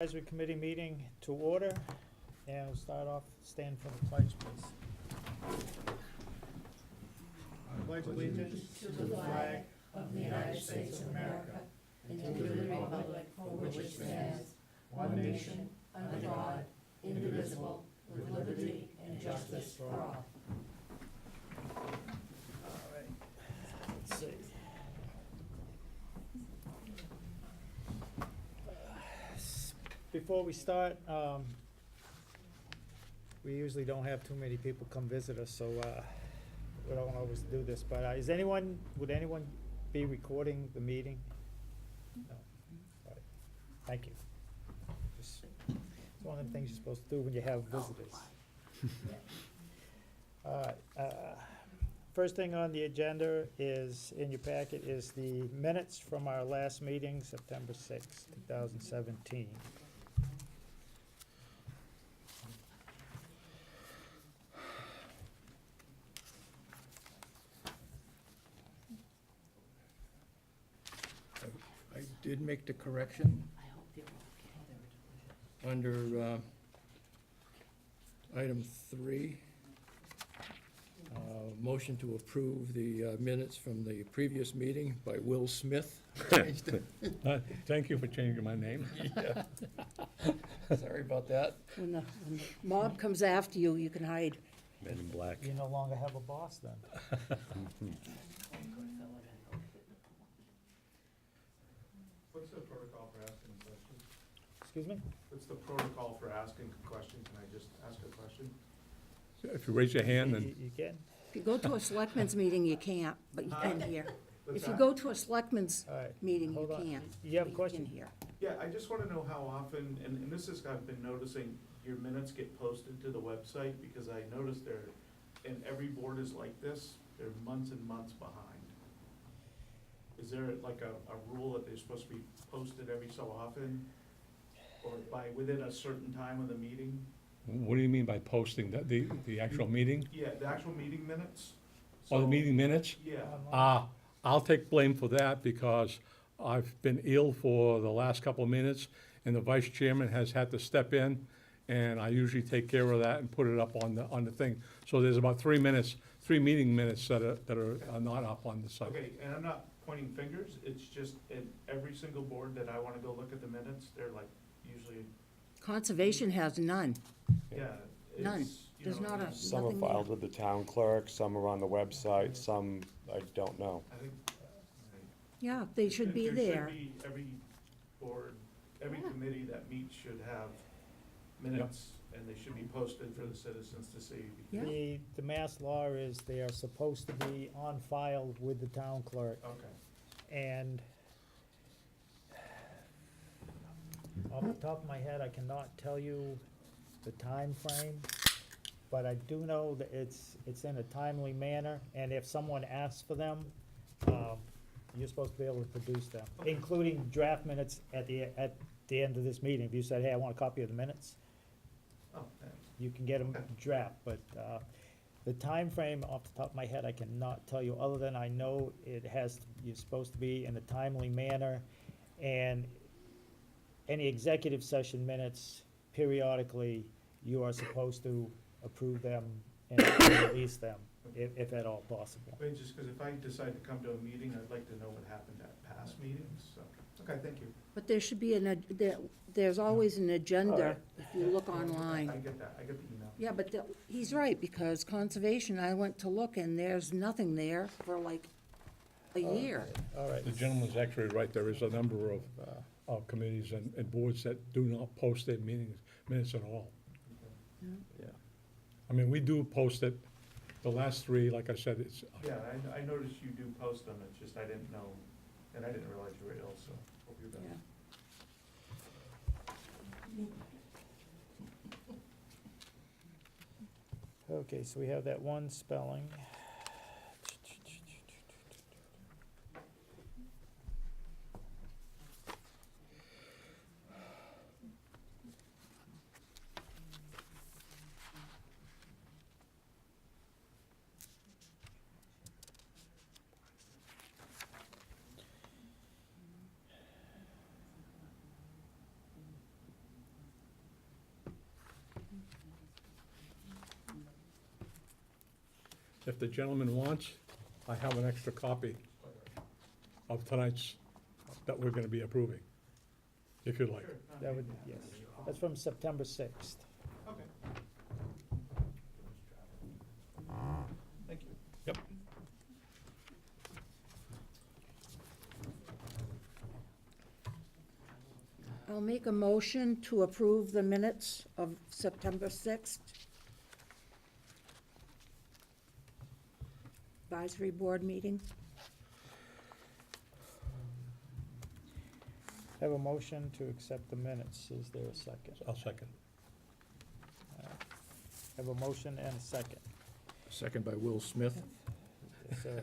Advisory Committee meeting to order, and we'll start off, stand for the pledge, please. I pledge allegiance to the flag of the United States of America and to the republic for which it stands, one nation, under God, indivisible, with liberty and justice for all. All right, let's see. Before we start, we usually don't have too many people come visit us, so we don't always do this, but would anyone be recording the meeting? No. All right. Thank you. It's one of the things you're supposed to do when you have visitors. All right. First thing on the agenda is, in your packet, is the minutes from our last meeting, September 6th, 2017. I did make the correction under item 3, motion to approve the minutes from the previous meeting by Will Smith. Thank you for changing my name. Yeah. Sorry about that. When the mob comes after you, you can hide. Men in Black. You no longer have a boss, then. What's the protocol for asking questions? Excuse me? What's the protocol for asking a question? Can I just ask a question? If you raise your hand, then You can? If you go to a selectmen's meeting, you can't, but you can hear. What's If you that? go to a selectmen's All right. meeting, you Hold on. can't. You have a but question? can hear. Yeah, I just want to know how often, and this is, I've been noticing, your minutes get posted to the website, because I noticed they're, and every board is like this, they're months and months behind. Is there like a rule that they're supposed to be posted every so often? Or within a certain time of the meeting? what do you mean by posting, the actual meeting? Yeah, the actual meeting minutes? Or the So- meeting minutes? Yeah, I'll take blame for that because I've been ill for the last couple of minutes and the vice chairman has had to step in and I usually take care of that and put it up on the thing. So there's about 3 meeting minutes that are not up on the site. okay, and I'm not pointing fingers, it's just in every single board that I want to go look at the minutes, they're like usually, Conservation has none. yeah. None. it's, you There's know, not a, it's- Some are nothing there. filed with the town clerk, some are on the website, some I don't know. I think. Yeah, they should be there. Every board, every committee that meets should have minutes, and they should be posted for the citizens to see. Yeah. The mass law is they are supposed to be on file with the town clerk, Okay, and off the top of my head, I cannot tell you the time frame, but I do know that it's in a timely manner, and if someone asks for them, you're supposed to be able to produce them, including draft minutes at the end of this meeting. If you said, hey, I want a copy of the minutes, oh, thanks. you can get them draft, but the time frame, off the top of my head, I cannot tell you, other than I know you're supposed to be in a timely manner, and any executive session minutes, periodically, you are supposed to approve them and release them, if at all possible. Wait, just because if I decide to come to a meeting, I'd like to know what happened at past meetings, so, okay, thank you. But there should be there's always an agenda Alright. if you look I online. get that, I get the email. Yeah, but he's right, because conservation, I went to look and there's nothing there for like a year. All right. The gentleman's actually right, there is a number of committees and boards that do not post their minutes at all. Yeah. I mean, we do post it, the last 3, like I said, it's, Yeah, I noticed you do post them, it's just I didn't know, and I didn't realize you were ill, so hope you're better. Yeah. Okay, so we have that one spelling. If the gentleman wants, I have an extra copy of tonight's, that we're gonna be approving, if you'd like. Sure. That would, yes. That's from September 6th. Okay. Thank you. Yep. I'll make a motion to approve the minutes of September 6th. Advisory Board meeting. Have a motion to accept the minutes. Is there a second? I'll second. Have a motion and a second. Second by Will Smith. Yes, sir.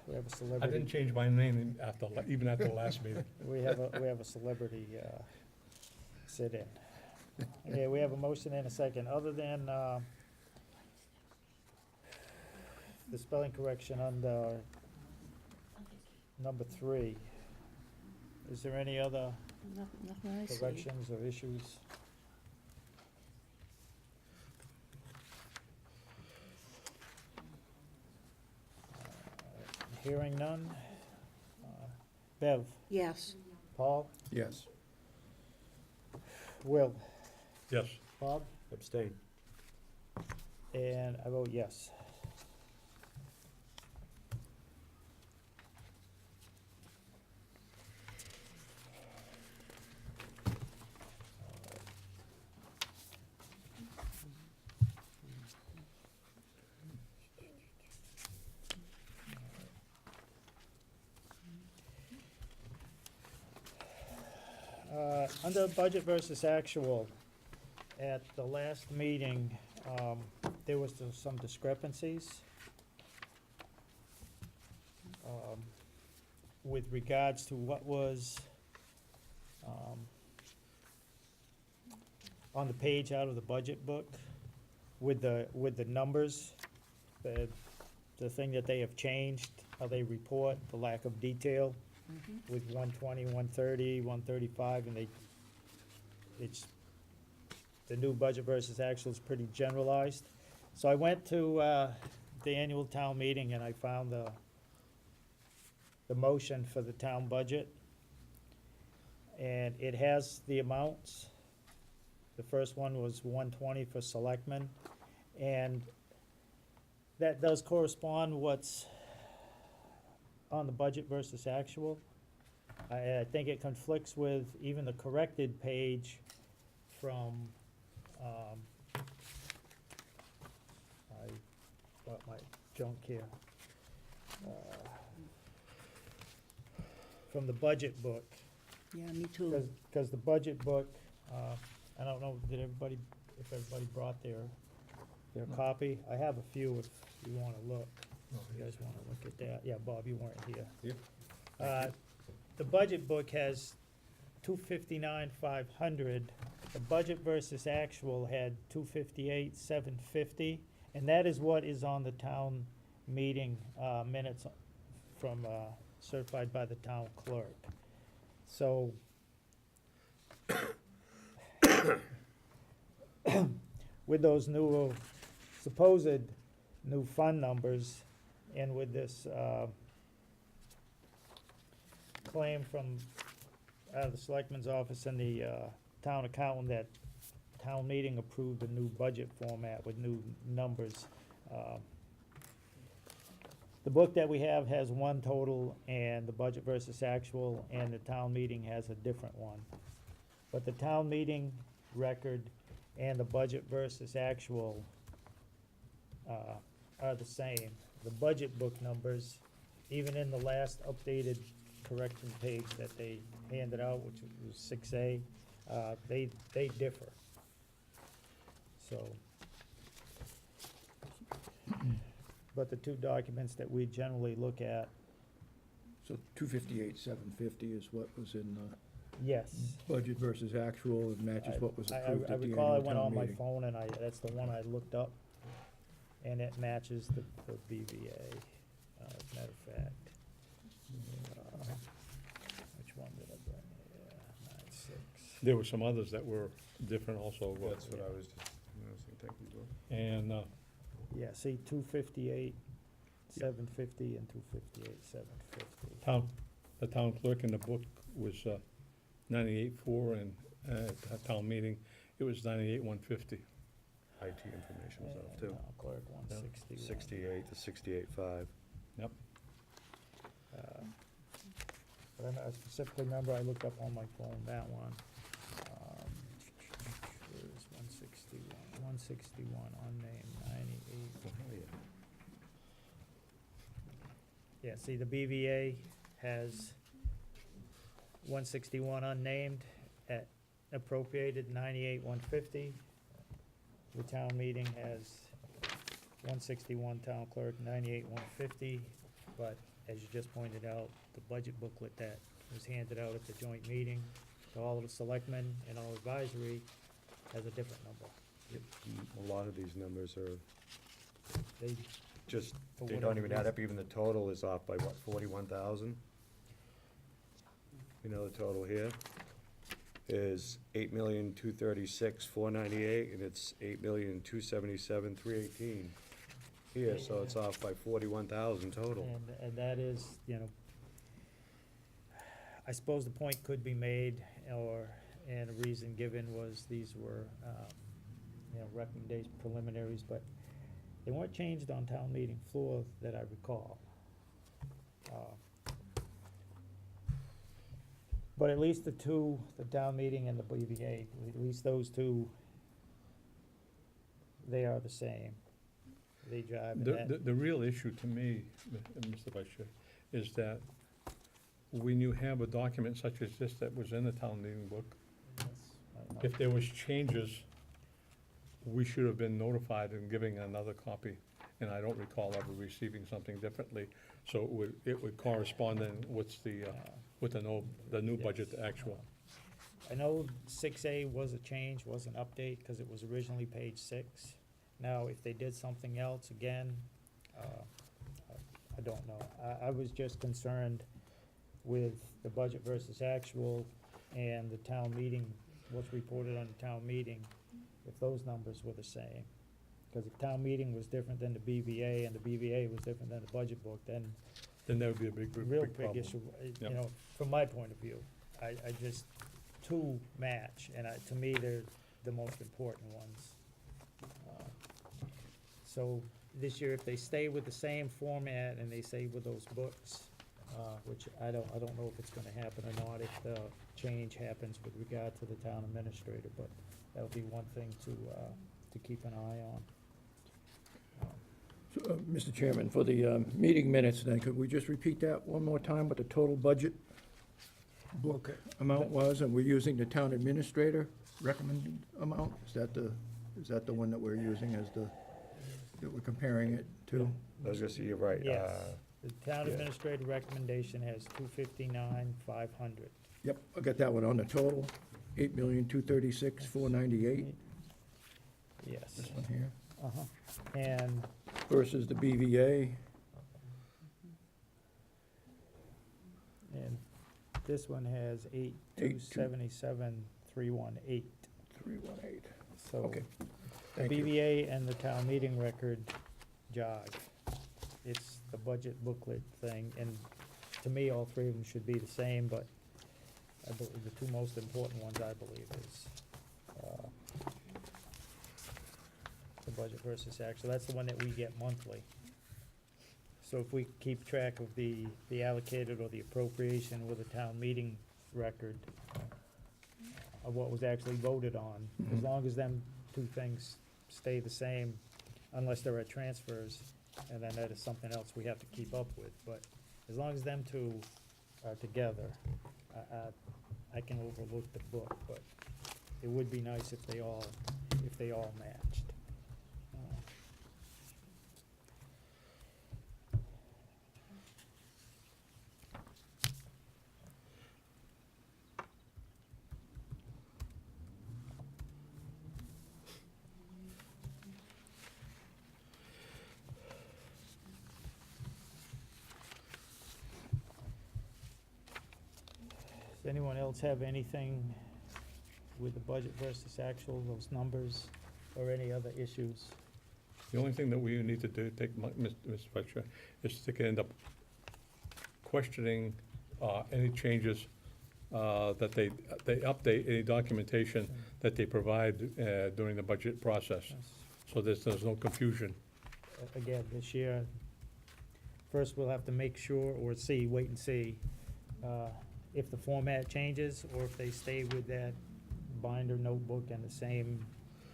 We have a I celebrity. didn't change my name after, even after the last meeting. We have a celebrity sit-in. Okay, we have a motion and a second. Other than the spelling correction on the number 3, is there any other Nothing I see. corrections or issues? Hearing none. Bev, Yes. Paul, Yes. Will, Yes. Bob, Abstain. and I vote yes. Under budget versus actual, at the last meeting, there was some discrepancies with regards to what was on the page out of the budget book with the numbers, the thing that they have changed, how they report, the lack of detail with 120, 130, 135, and it's, the new budget versus actual is pretty generalized. So I went to the annual town meeting and I found the motion for the town budget. And it has the amounts. The first one was 120 for selectmen, and that does correspond what's on the budget versus actual. I think it conflicts with even the corrected page from, I got my junk here. From the budget book, Yeah, me too. because the budget book, I don't know, if everybody brought their No. copy? I have a few if you wanna look. You guys wanna look at that? Yeah, Bob, you weren't here. Yeah. The budget book has 259,500. The budget versus actual had 258,750, and that is what is on the town meeting, minutes from, certified by the town clerk. So, with those new, supposed new fund numbers, and with this, claim from out of the selectman's office and the town accountant that town meeting approved a new budget format with new numbers. The book that we have has one total, and the budget versus actual, and the town meeting has a different one. But the town meeting record and the budget versus actual are the same. The budget book numbers, even in the last updated correction page that they handed out, which was 6A, they differ. So, but the two documents that we generally look at, So 258,750 is what was in yes. budget versus actual, it matches what was approved I at the recall I annual went town on my meeting. phone and that's the one I looked up, and it matches the BVA, as a matter of fact. Which one did I bring? Yeah, 9.6. There were some others that were different also. That's what I was just noticing. think we do. And, Yeah, see, 258, 750, and 258, 750. the town clerk in the book was 98.4, and at town meeting, it was 98.150. IT information was off too. Town clerk, 161. 68 to 68.5. But I specifically remember, I looked up on my phone that one. Where's 161? 161, unnamed, 98. Yeah, see, the BVA has 161 unnamed at appropriated 98,150. The town meeting has 161 town clerk, 98,150. But as you just pointed out, the budget booklet that was handed out at the joint meeting to all of the selectmen and all advisory has a different number. A lot of these numbers are They, just, For they whatever don't even add reason. up, even the total is off by what, 41,000? You know, the total here is 8,236,498, and it's 8,277,318 here, so it's off by 41,000 total. and that is, I suppose the point could be made, and a reason given was these were, recommendation preliminaries, but they weren't changed on town meeting floor that I recall. But at least the two, the town meeting and the BVA, at least those two, they are the same. They drive, and that, The real issue to me, Mr. Vice Chair, is that when you have a document such as this that was in the town meeting book, if there was changes, we should have been notified and giving another copy. And I don't recall ever receiving something differently, so it would correspond then with the new budget actual. I know 6A was a change, was an update, because it was originally page 6. Now, if they did something else again, I don't know. I was just concerned with the budget versus actual and the town meeting, what's reported on the town meeting, if those numbers were the same. Because if town meeting was different than the BVA and the BVA was different than the budget book, then Then that would be a big real big problem. issue, Yep. from my point of view. I just, two match, and to me, they're the most important ones. So this year, if they stay with the same format and they stay with those books, which I don't know if it's gonna happen or not, if the change happens with regard to the town administrator, but that would be one thing to keep an eye on. So, Mr. Chairman, for the meeting minutes then, could we just repeat that one more time, what the total budget book amount was, and we're using the town administrator recommended amount? Is that the one that we're using as that we're comparing it to? I was gonna say, you're right. Yes, the town yeah. administrator recommendation has 259,500. Yep, I got that one on the total, 8,236,498, Yes. this one here, Uh-huh. And versus the BVA, this one has 8,277,318. 318. So Okay, the thank you. BVA and the town meeting record jive. It's the budget booklet thing, and to me, all three of them should be the same, but I believe the two most important ones, I believe, is the budget versus actual. That's the one that we get monthly. So if we keep track of the allocated or the appropriation with a town meeting record of what was actually voted on, as Mhm. long as them two things stay the same, unless there are transfers, and then that is something else we have to keep up with, but as long as them two are together, I can overlook the book, but it would be nice if they all matched. Does anyone else have anything with the budget versus actual, those numbers? or any other issues. The only thing that we need to do, Mr. Vice Chair, is to end up questioning any changes that they update, any documentation that they provide during the budget process, so there's no confusion. Again, this year, first we'll have to make sure, or wait and see, if the format changes, or if they stay with that binder notebook and the same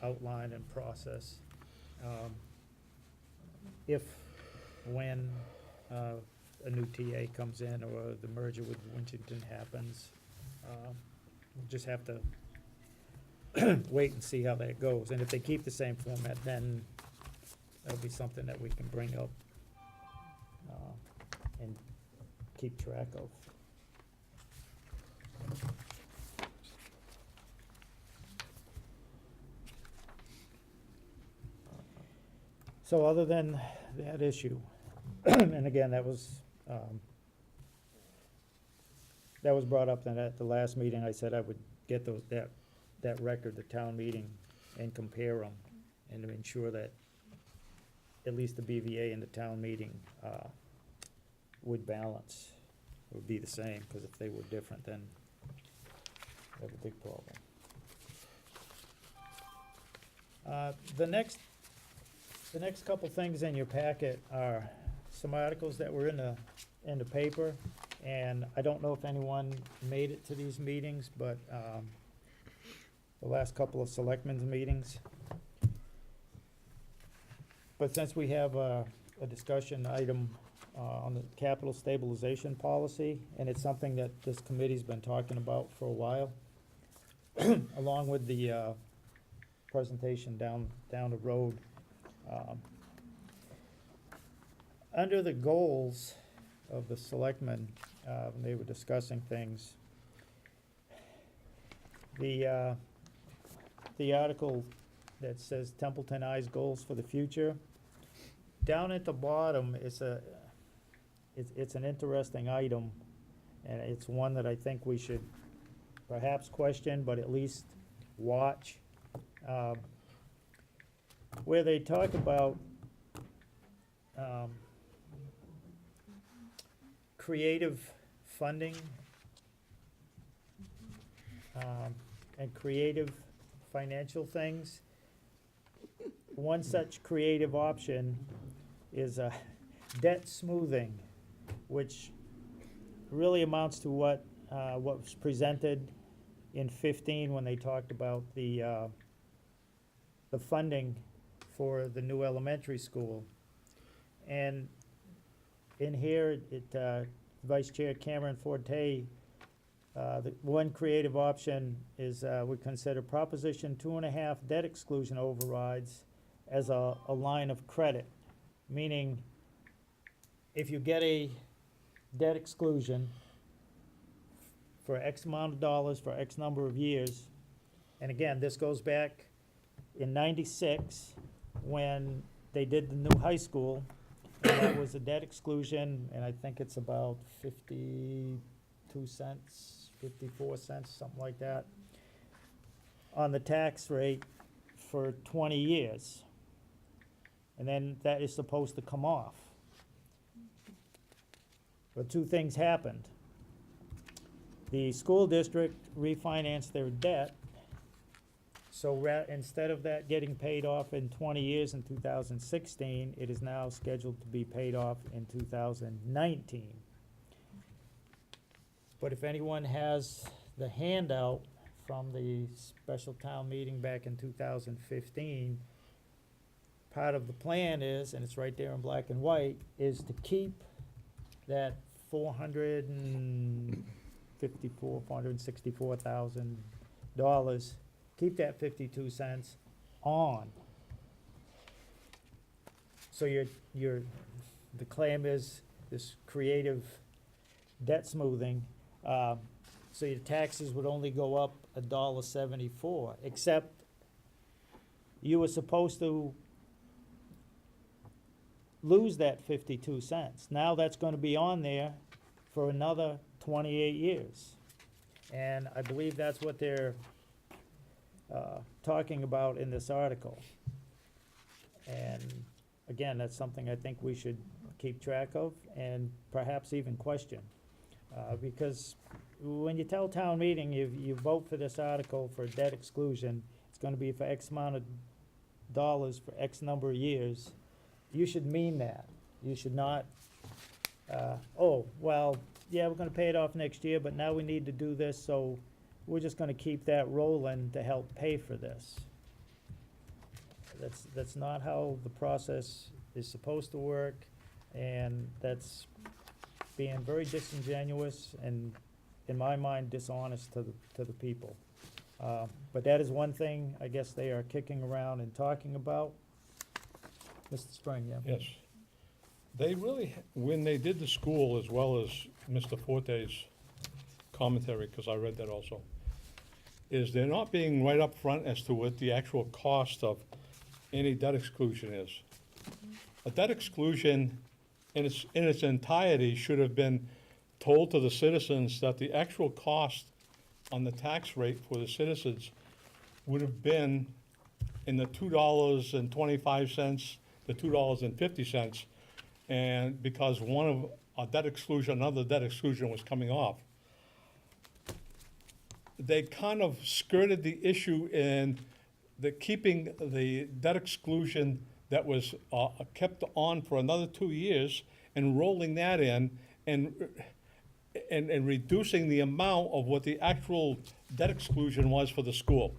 outline and process. When a new TA comes in, or the merger with Winchton happens, we'll just have to wait and see how that goes. And if they keep the same format, then that'll be something that we can bring up and keep track of. So other than that issue, and again, that was brought up then at the last meeting. I said I would get that record, the town meeting, and compare them, and to ensure that at least the BVA and the town meeting would balance, would be the same, because if they were different, then we have a big problem. The next couple things in your packet are some articles that were in the paper, and I don't know if anyone made it to these meetings, but the last couple of selectmen's meetings. But since we have a discussion item on the capital stabilization policy, and it's something that this committee's been talking about for a while, along with the presentation down the road. Under the goals of the selectmen, when they were discussing things, the article that says Templeton Eyes Goals for the Future, down at the bottom, it's an interesting item, and it's one that I think we should perhaps question, but at least watch. Where they talk about creative funding and creative financial things. One such creative option is debt smoothing, which really amounts to what was presented in 15 when they talked about the funding for the new elementary school. And in here, Vice Chair Cameron Forte, the one creative option is we consider Proposition 2.5 debt exclusion overrides as a line of credit, meaning if you get a debt exclusion for X amount of dollars for X number of years, and again, this goes back in '96 when they did the new high school, and that was a debt exclusion, and I think it's about 52 cents, 54 cents, something like that, on the tax rate for 20 years. And then that is supposed to come off. But two things happened. The school district refinanced their debt, so instead of that getting paid off in 20 years in 2016, it is now scheduled to be paid off in 2019. But if anyone has the handout from the special town meeting back in 2015, part of the plan is, and it's right there in black and white, is to keep that $464,000, keep that 52 cents on. So the claim is this creative debt smoothing, so your taxes would only go up $1.74, except you were supposed to lose that 52 cents. Now that's gonna be on there for another 28 years. And I believe that's what they're talking about in this article. And again, that's something I think we should keep track of and perhaps even question. Because when you tell town meeting, you vote for this article for debt exclusion, it's gonna be for X amount of dollars for X number of years, you should mean that. You should not, oh, well, yeah, we're gonna pay it off next year, but now we need to do this, so we're just gonna keep that rolling to help pay for this. That's not how the process is supposed to work, and that's being very disingenuous and, in my mind, dishonest to the people. But that is one thing I guess they are kicking around and talking about. Mr. Spring, yeah? Yes. They really, when they did the school, as well as Mr. Forte's commentary, because I read that also, is they're not being right up front as to what the actual cost of any debt exclusion is. A debt exclusion in its entirety should have been told to the citizens that the actual cost on the tax rate for the citizens would have been in the $2.25 to $2.50, and because one of a debt exclusion, another debt exclusion was coming off. They kind of skirted the issue in the keeping the debt exclusion that was kept on for another 2 years and rolling that in and reducing the amount of what the actual debt exclusion was for the school,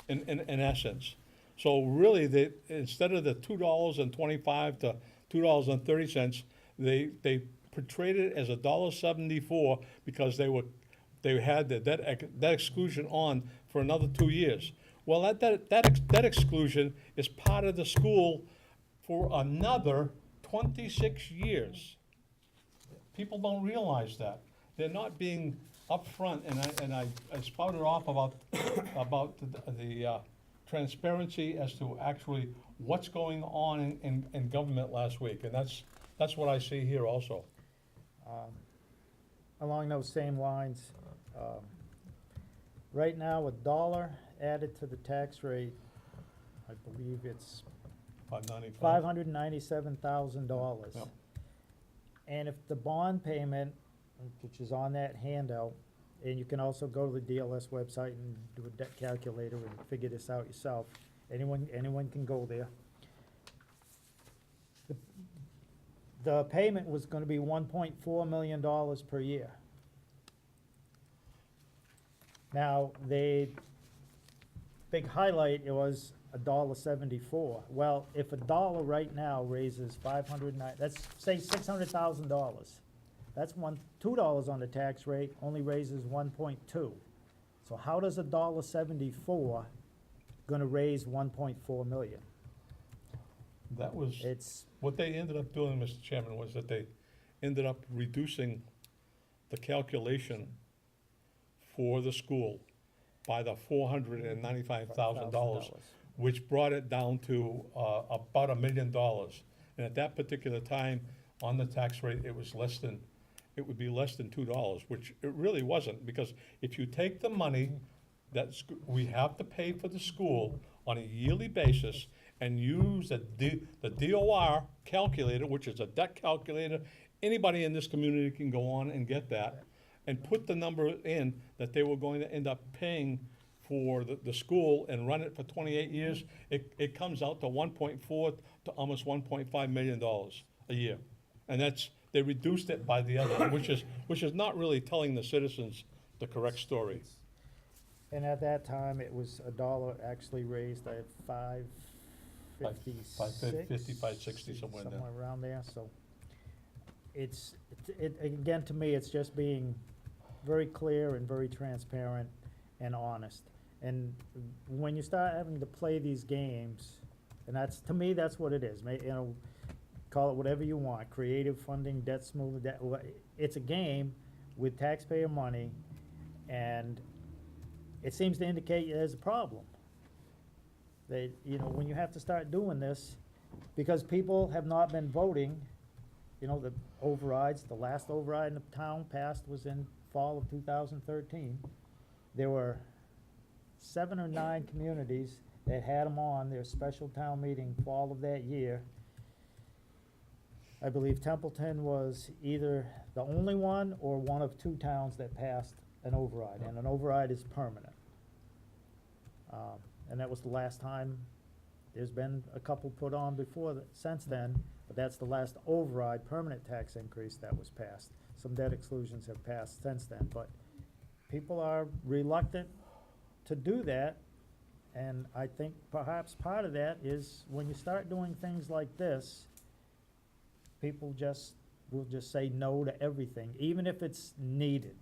in essence. So really, instead of the $2.25 to $2.30, they portrayed it as $1.74 because they had the debt exclusion on for another 2 years. Well, that exclusion is part of the school for another 26 years. People don't realize that. They're not being upfront, and I spouted off about the transparency as to actually what's going on in government last week, and that's what I see here also. Along those same lines, right now, $1 added to the tax rate, I believe it's $597,000. Yeah. And if the bond payment, which is on that handout, and you can also go to the DLS website and do a debt calculator and figure this out yourself. Anyone can go there. The payment was gonna be $1.4 million per year. Now, big highlight, it was $1.74. Well, if $1 right now raises let's say $600,000, that's $2 on the tax rate, only raises 1.2. So how does $1.74 gonna raise 1.4 million? That was, It's, what they ended up doing, Mr. Chairman, was that they ended up reducing the calculation for the school by the $495,000, which brought it down to about $1 million. And at that particular time, on the tax rate, it would be less than $2, which it really wasn't, because if you take the money that we have to pay for the school on a yearly basis and use the DOR calculator, which is a debt calculator, anybody in this community can go on and get that, and put the number in that they were going to end up paying for the school and run it for 28 years, it comes out to 1.4 to almost $1.5 million a year. And they reduced it by the other, which is not really telling the citizens the correct story. and at that time, it was $1 actually raised at $5.56. $5.50, somewhere in there. Somewhere around there, so. Again, to me, it's just being very clear and very transparent and honest. And when you start having to play these games, and to me, that's what it is, call it whatever you want, creative funding, debt smoothing, it's a game with taxpayer money, and it seems to indicate there's a problem. That, when you have to start doing this, because people have not been voting, the overrides, the last override in the town passed was in fall of 2013. There were 7 or 9 communities that had them on their special town meeting fall of that year. I believe Templeton was either the only one or one of 2 towns that passed an override, and an override is permanent. And that was the last time. There's been a couple put on before, since then, but that's the last override, permanent tax increase that was passed. Some debt exclusions have passed since then, but people are reluctant to do that. And I think perhaps part of that is when you start doing things like this, people will just say no to everything, even if it's needed,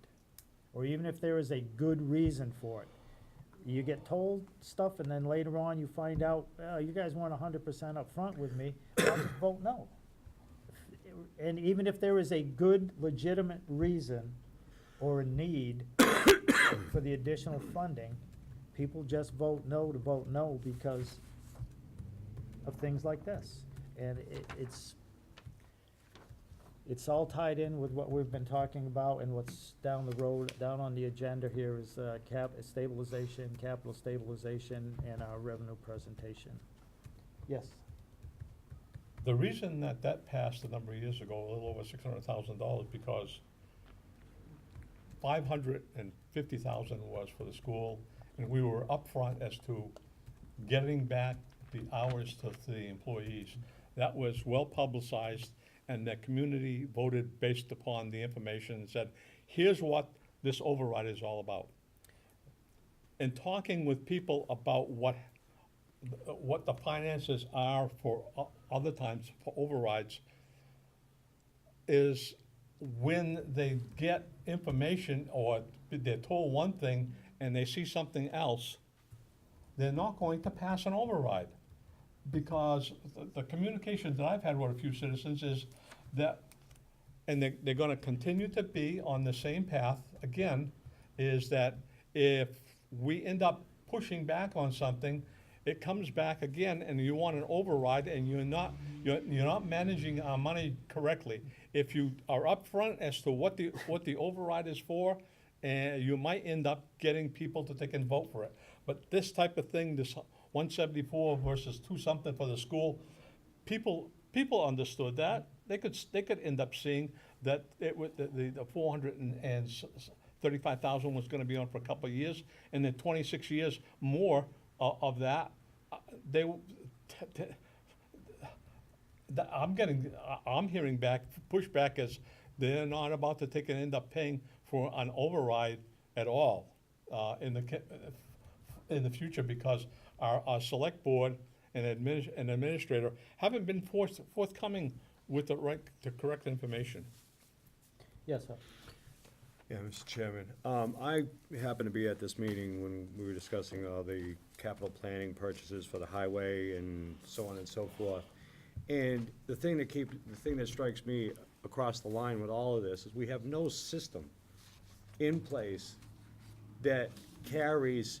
or even if there is a good reason for it. You get told stuff, and then later on you find out, you guys weren't 100% upfront with me, I'll just vote no. And even if there is a good, legitimate reason or a need for the additional funding, people just vote no because of things like this. And it's all tied in with what we've been talking about, and what's down the road, down on the agenda here is stabilization, capital stabilization, and our revenue presentation. Yes? The reason that passed a number of years ago, a little over $600,000, because $550,000 was for the school, and we were upfront as to getting back the hours to the employees. That was well publicized, and the community voted based upon the information and said, here's what this override is all about. And talking with people about what the finances are for other times for overrides is when they get information or they're told one thing and they see something else, they're not going to pass an override. Because the communications that I've had with a few citizens is that, and they're gonna continue to be on the same path, again, is that if we end up pushing back on something, it comes back again and you want an override and you're not managing our money correctly. If you are upfront as to what the override is for, and you might end up getting people to take and vote for it. But this type of thing, this 174 versus 2 something for the school, people understood that. They could end up seeing that the 435,000 was going to be on for a couple of years, and then 26 years more of that. I'm hearing pushback as they're not about to take and end up paying for an override at all in the future, because our select board and administrator haven't been forthcoming with the correct information. Yes, sir. Yeah, Mr. Chairman, I happened to be at this meeting when we were discussing all the capital planning purchases for the highway and so on and so forth. And the thing that strikes me across the line with all of this is we have no system in place that carries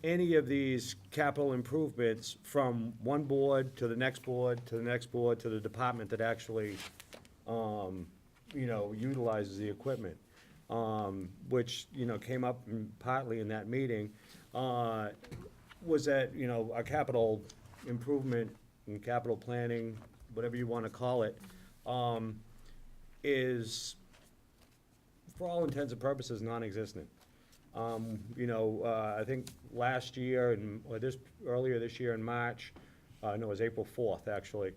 any of these capital improvements from one board to the next board, to the next board, to the department that actually, utilizes the equipment. Which, came up partly in that meeting, was that, our capital improvement and capital planning, whatever you wanna call it, is, for all intents and purposes, non-existent. I think last year, earlier this year in March, no, it was April 4th, actually,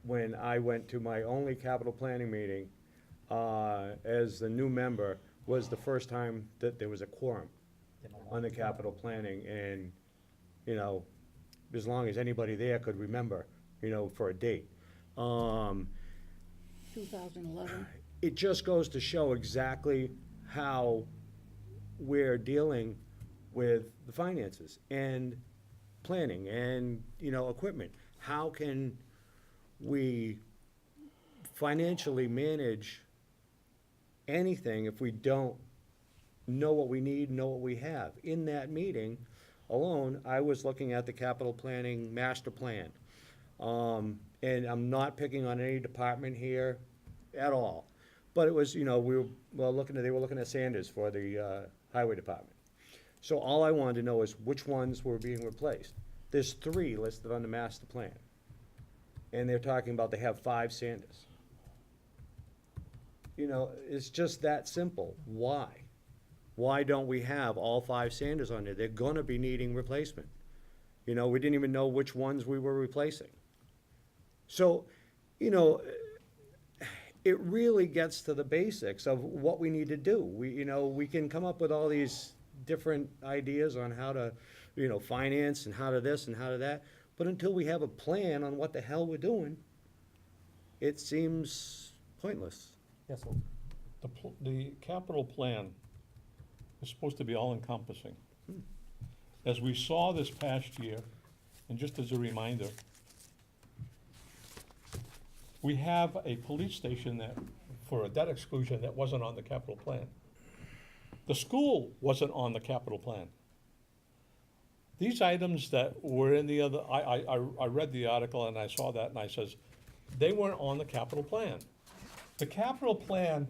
when I went to my only capital planning meeting, as the new member, was the first time that there was a quorum on the capital planning, and, as long as anybody there could remember, for a date. 2011. It just goes to show exactly how we're dealing with the finances and planning and, equipment. How can we financially manage anything if we don't know what we need, know what we have? In that meeting alone, I was looking at the capital planning master plan. And I'm not picking on any department here at all. But it was, they were looking at Sanders for the highway department. So all I wanted to know is which ones were being replaced. There's 3 listed on the master plan. And they're talking about they have 5 Sanders. You know, it's just that simple. Why? Why don't we have all 5 Sanders on there? They're gonna be needing replacement. You know, we didn't even know which ones we were replacing. So, you know, it really gets to the basics of what we need to do. We can come up with all these different ideas on how to, finance and how to this and how to that, but until we have a plan on what the hell we're doing, it seems pointless. Yes, sir. The capital plan is supposed to be all-encompassing. As we saw this past year, and just as a reminder, we have a police station that, for a debt exclusion, that wasn't on the capital plan. The school wasn't on the capital plan. These items that were in the other, I read the article and I saw that and I says, they weren't on the capital plan. The capital plan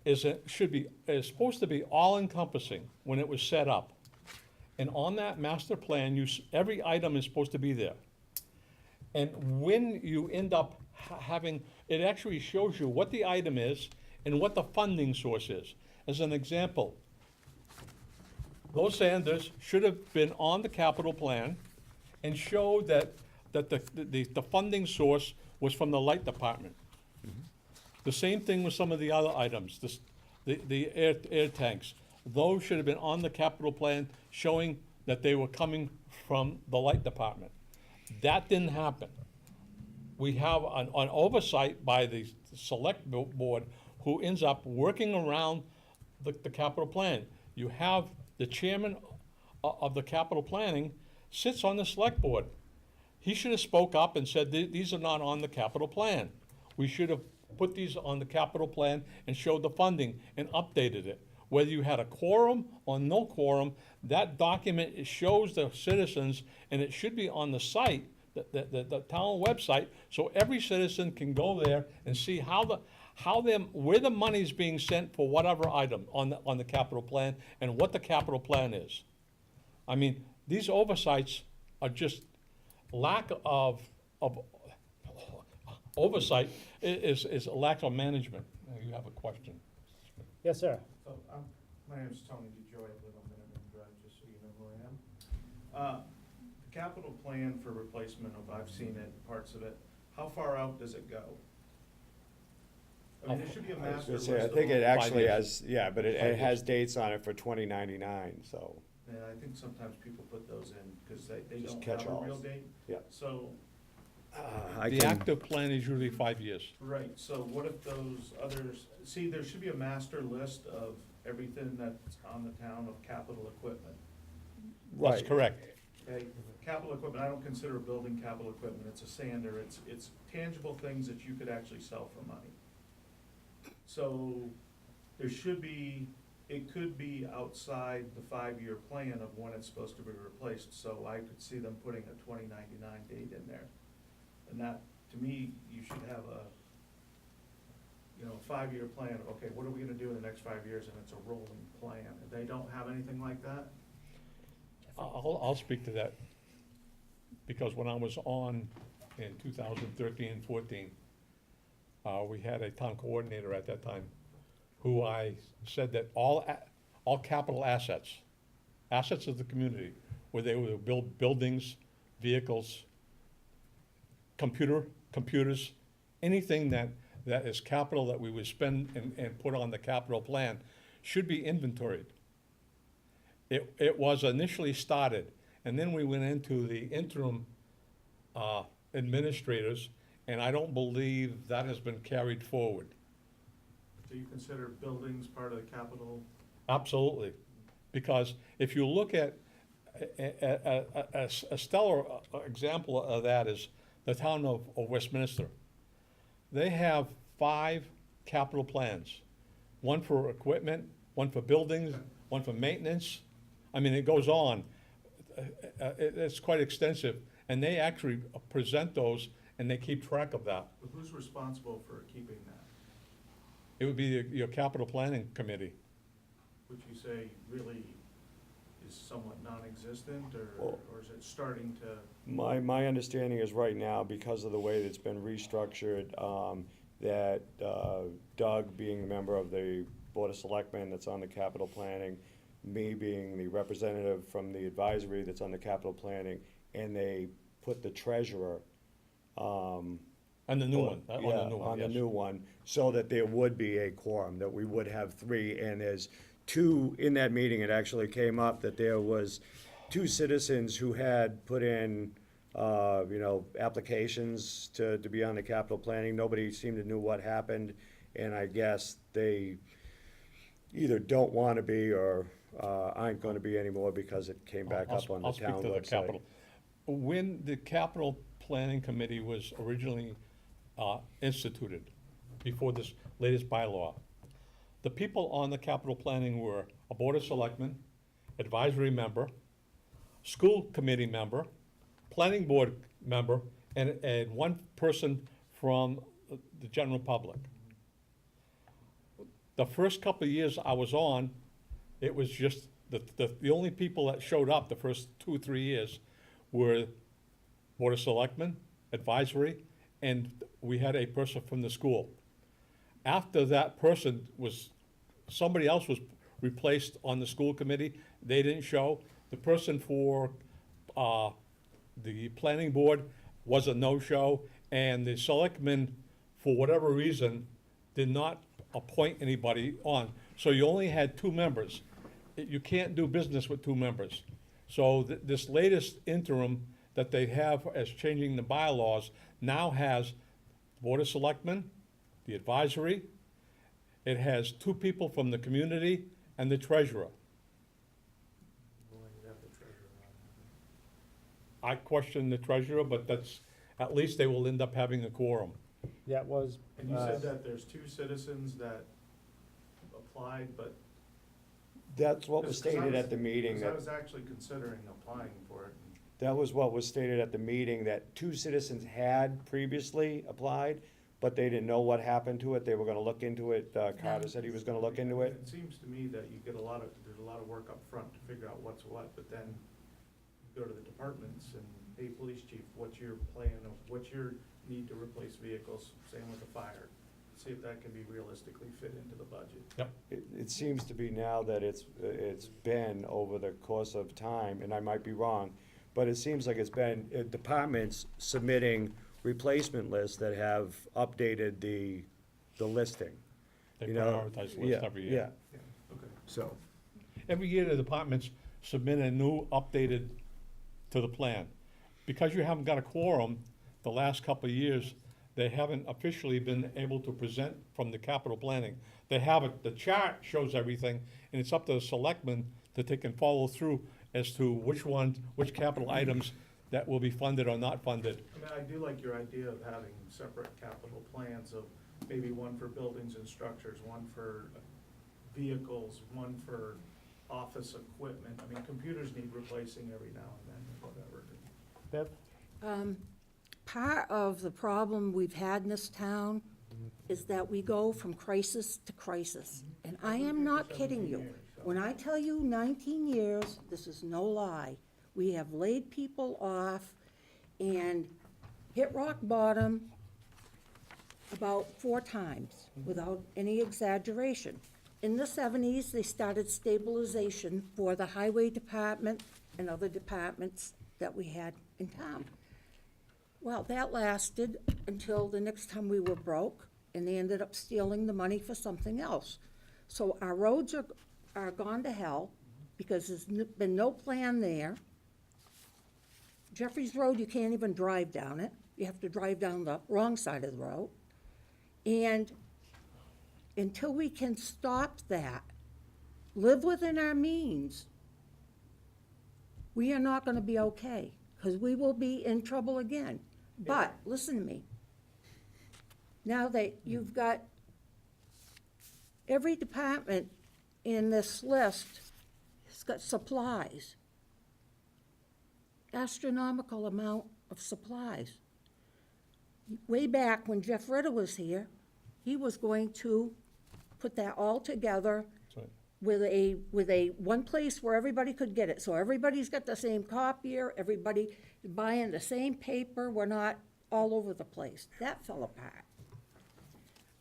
is supposed to be all-encompassing when it was set up. And on that master plan, every item is supposed to be there. And when you end up having, it actually shows you what the item is and what the funding source is. As an example, those Sanders should have been on the capital plan and showed that the funding source was from the light department. The same thing with some of the other items, the air tanks. Those should have been on the capital plan, showing that they were coming from the light department. That didn't happen. We have an oversight by the select board who ends up working around the capital plan. You have the chairman of the capital planning sits on the select board. He should have spoke up and said, these are not on the capital plan. We should have put these on the capital plan and showed the funding and updated it. Whether you had a quorum or no quorum, that document, it shows the citizens, and it should be on the site, the town website, so every citizen can go there and see where the money's being sent for whatever item on the capital plan and what the capital plan is. I mean, these oversights are just lack of oversight is a lack of management. You have a question? Yes, sir. So, my name's Tony DeJoy, I live on Minuteman Drive, just so you know who I am. The capital plan for replacement of, I've seen it, parts of it, how far out does it go? I mean, there should be a I was master gonna list say, I of think all- it actually years. has, yeah, but 5 it years. has dates on it for 2099, so. Yeah, I think sometimes people put those in, because they Just don't have a real catch-alls. date. Yeah. So, The active plan is usually 5 years. right, so what if those others, see, there should be a master list of everything that's on the town of capital equipment. That's Right. correct. Okay, capital equipment, I don't consider a building capital equipment, it's a sander, it's tangible things that you could actually sell for money. So, there should be, it could be outside the 5-year plan of when it's supposed to be replaced, so I could see them putting a 2099 date in there. And that, to me, you should have a, 5-year plan, okay, what are we gonna do in the next 5 years, and it's a rolling plan. If they don't have anything like that, I'll speak to that, because when I was on in 2013 and 14, we had a town coordinator at that time, who I said that all capital assets of the community, where they would build buildings, vehicles, computers, anything that is capital that we would spend and put on the capital plan, should be inventoried. It was initially started, and then we went into the interim administrators, and I don't believe that has been carried forward. do you consider buildings part of the capital? Absolutely, because if you look at a stellar example of that is the town of Westminster. They have 5 capital plans, one for equipment, one for buildings, one for maintenance. I mean, it goes on. It's quite extensive, and they actually present those, and they keep track of that. But who's responsible for keeping that? It would be your capital planning committee. Which you say really is somewhat non-existent, Well- or is it starting to? My understanding is right now, because of the way that it's been restructured, that Doug being a member of the Board of Selectmen that's on the capital planning, me being the representative from the advisory that's on the capital planning, and they put the treasurer, And the new one, on yeah, the new one, on the yes. new one, so that there would be a quorum, that we would have three, and there's two, in that meeting, it actually came up that there was two citizens who had put in, applications to be on the capital planning. Nobody seemed to know what happened, and I guess they either don't want to be or aren't going to be anymore because it came back I'll- up on the I'll speak town to the website. capital. When the capital planning committee was originally instituted, before this latest bylaw, the people on the capital planning were a board of selectmen, advisory member, school committee member, planning board member, and one person from the general public. The first couple of years I was on, it was just, the only people that showed up the first 2 or 3 years were Board of Selectmen, advisory, and we had a person from the school. After that person somebody else was replaced on the school committee, they didn't show. The person for the planning board was a no-show, and the selectmen, for whatever reason, did not appoint anybody on. So you only had 2 members. You can't do business with 2 members. So this latest interim that they have as changing the bylaws now has the Board of Selectmen, the advisory, it has 2 people from the community, and the treasurer. I question the treasurer, but at least they will end up having a quorum. That was, And you said that there's 2 citizens that applied, but. That's what was 'cause I stated at the meeting, 'cause I that, was actually considering applying for it. that was what was stated at the meeting, that 2 citizens had previously applied, but they didn't know what happened to it, they were gonna look into it, Carter said he was gonna look into it. It seems to me that you get there's a lot of work up front to figure out what's what, but then you go to the departments and, hey, police chief, what's your plan, of what's your need to replace vehicles, same with the fire. See if that can be realistically fit into the budget. It seems to be now that it's been over the course of time, and I might be wrong, but it seems like it's been departments submitting replacement lists that have updated the listing. They You know, prioritize the yeah, list every year. Yeah, okay. So, Every year, the departments submit a new updated to the plan. Because you haven't got a quorum, the last couple of years, they haven't officially been able to present from the capital planning. They have it, the chart shows everything, and it's up to the selectmen that they can follow through as to which capital items that will be funded or not funded. I mean, I do like your idea of having separate capital plans of maybe one for buildings and structures, one for vehicles, one for office equipment. I mean, computers need replacing every now and then, or whatever. Bev? Part of the problem we've had in this town is that we go from crisis to crisis. And I am not kidding you. When I tell you 19 years, this is no lie. We have laid people off and hit rock bottom about 4 times, without any exaggeration. In the 70s, they started stabilization for the highway department and other departments that we had in town. Well, that lasted until the next time we were broke, and they ended up stealing the money for something else. So our roads are gone to hell, because there's been no plan there. Jeffries Road, you can't even drive down it. You have to drive down the wrong side of the road. And until we can stop that, live within our means, we are not gonna be okay, because we will be in trouble again. But, listen to me. Now that you've got every department in this list has got supplies. Astronomical amount of supplies. Way back when Jeff Ritter was here, he was going to put that all together That's right. with a one place where everybody could get it. So everybody's got the same copier, everybody buying the same paper, we're not all over the place. That fell apart.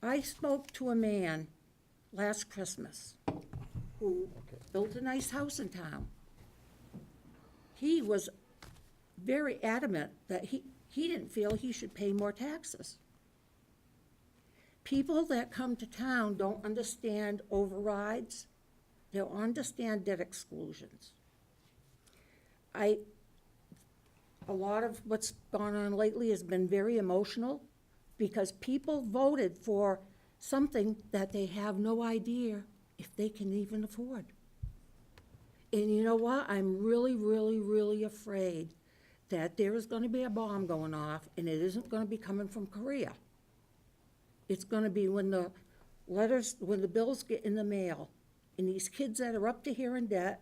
I spoke to a man last Christmas who built a nice house in town. He was very adamant that he didn't feel he should pay more taxes. People that come to town don't understand overrides, they don't understand debt exclusions. A lot of what's gone on lately has been very emotional because people voted for something that they have no idea if they can even afford. And you know what? I'm really, really, really afraid that there is gonna be a bomb going off, and it isn't gonna be coming from Korea. It's gonna be when the bills get in the mail, and these kids that are up to here in debt,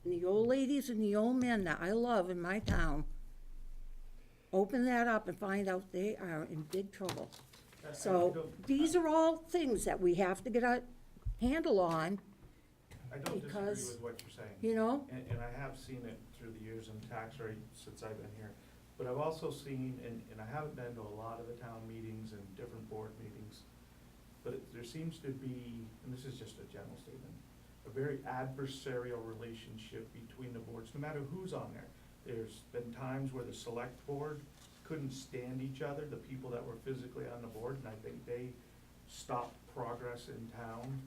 and the old ladies and the old men that I love in my town, open that up and find out they are in big trouble. So, these are all things that we have to get a handle on, I don't disagree because, with what you're saying. you know? And I have seen it through the years in tax rate since I've been here. But I've also seen, and I haven't been to a lot of the town meetings and different board meetings, but there seems to be, and this is just a general statement, a very adversarial relationship between the boards, no matter who's on there. There's been times where the select board couldn't stand each other, the people that were physically on the board, and I think they stopped progress in town.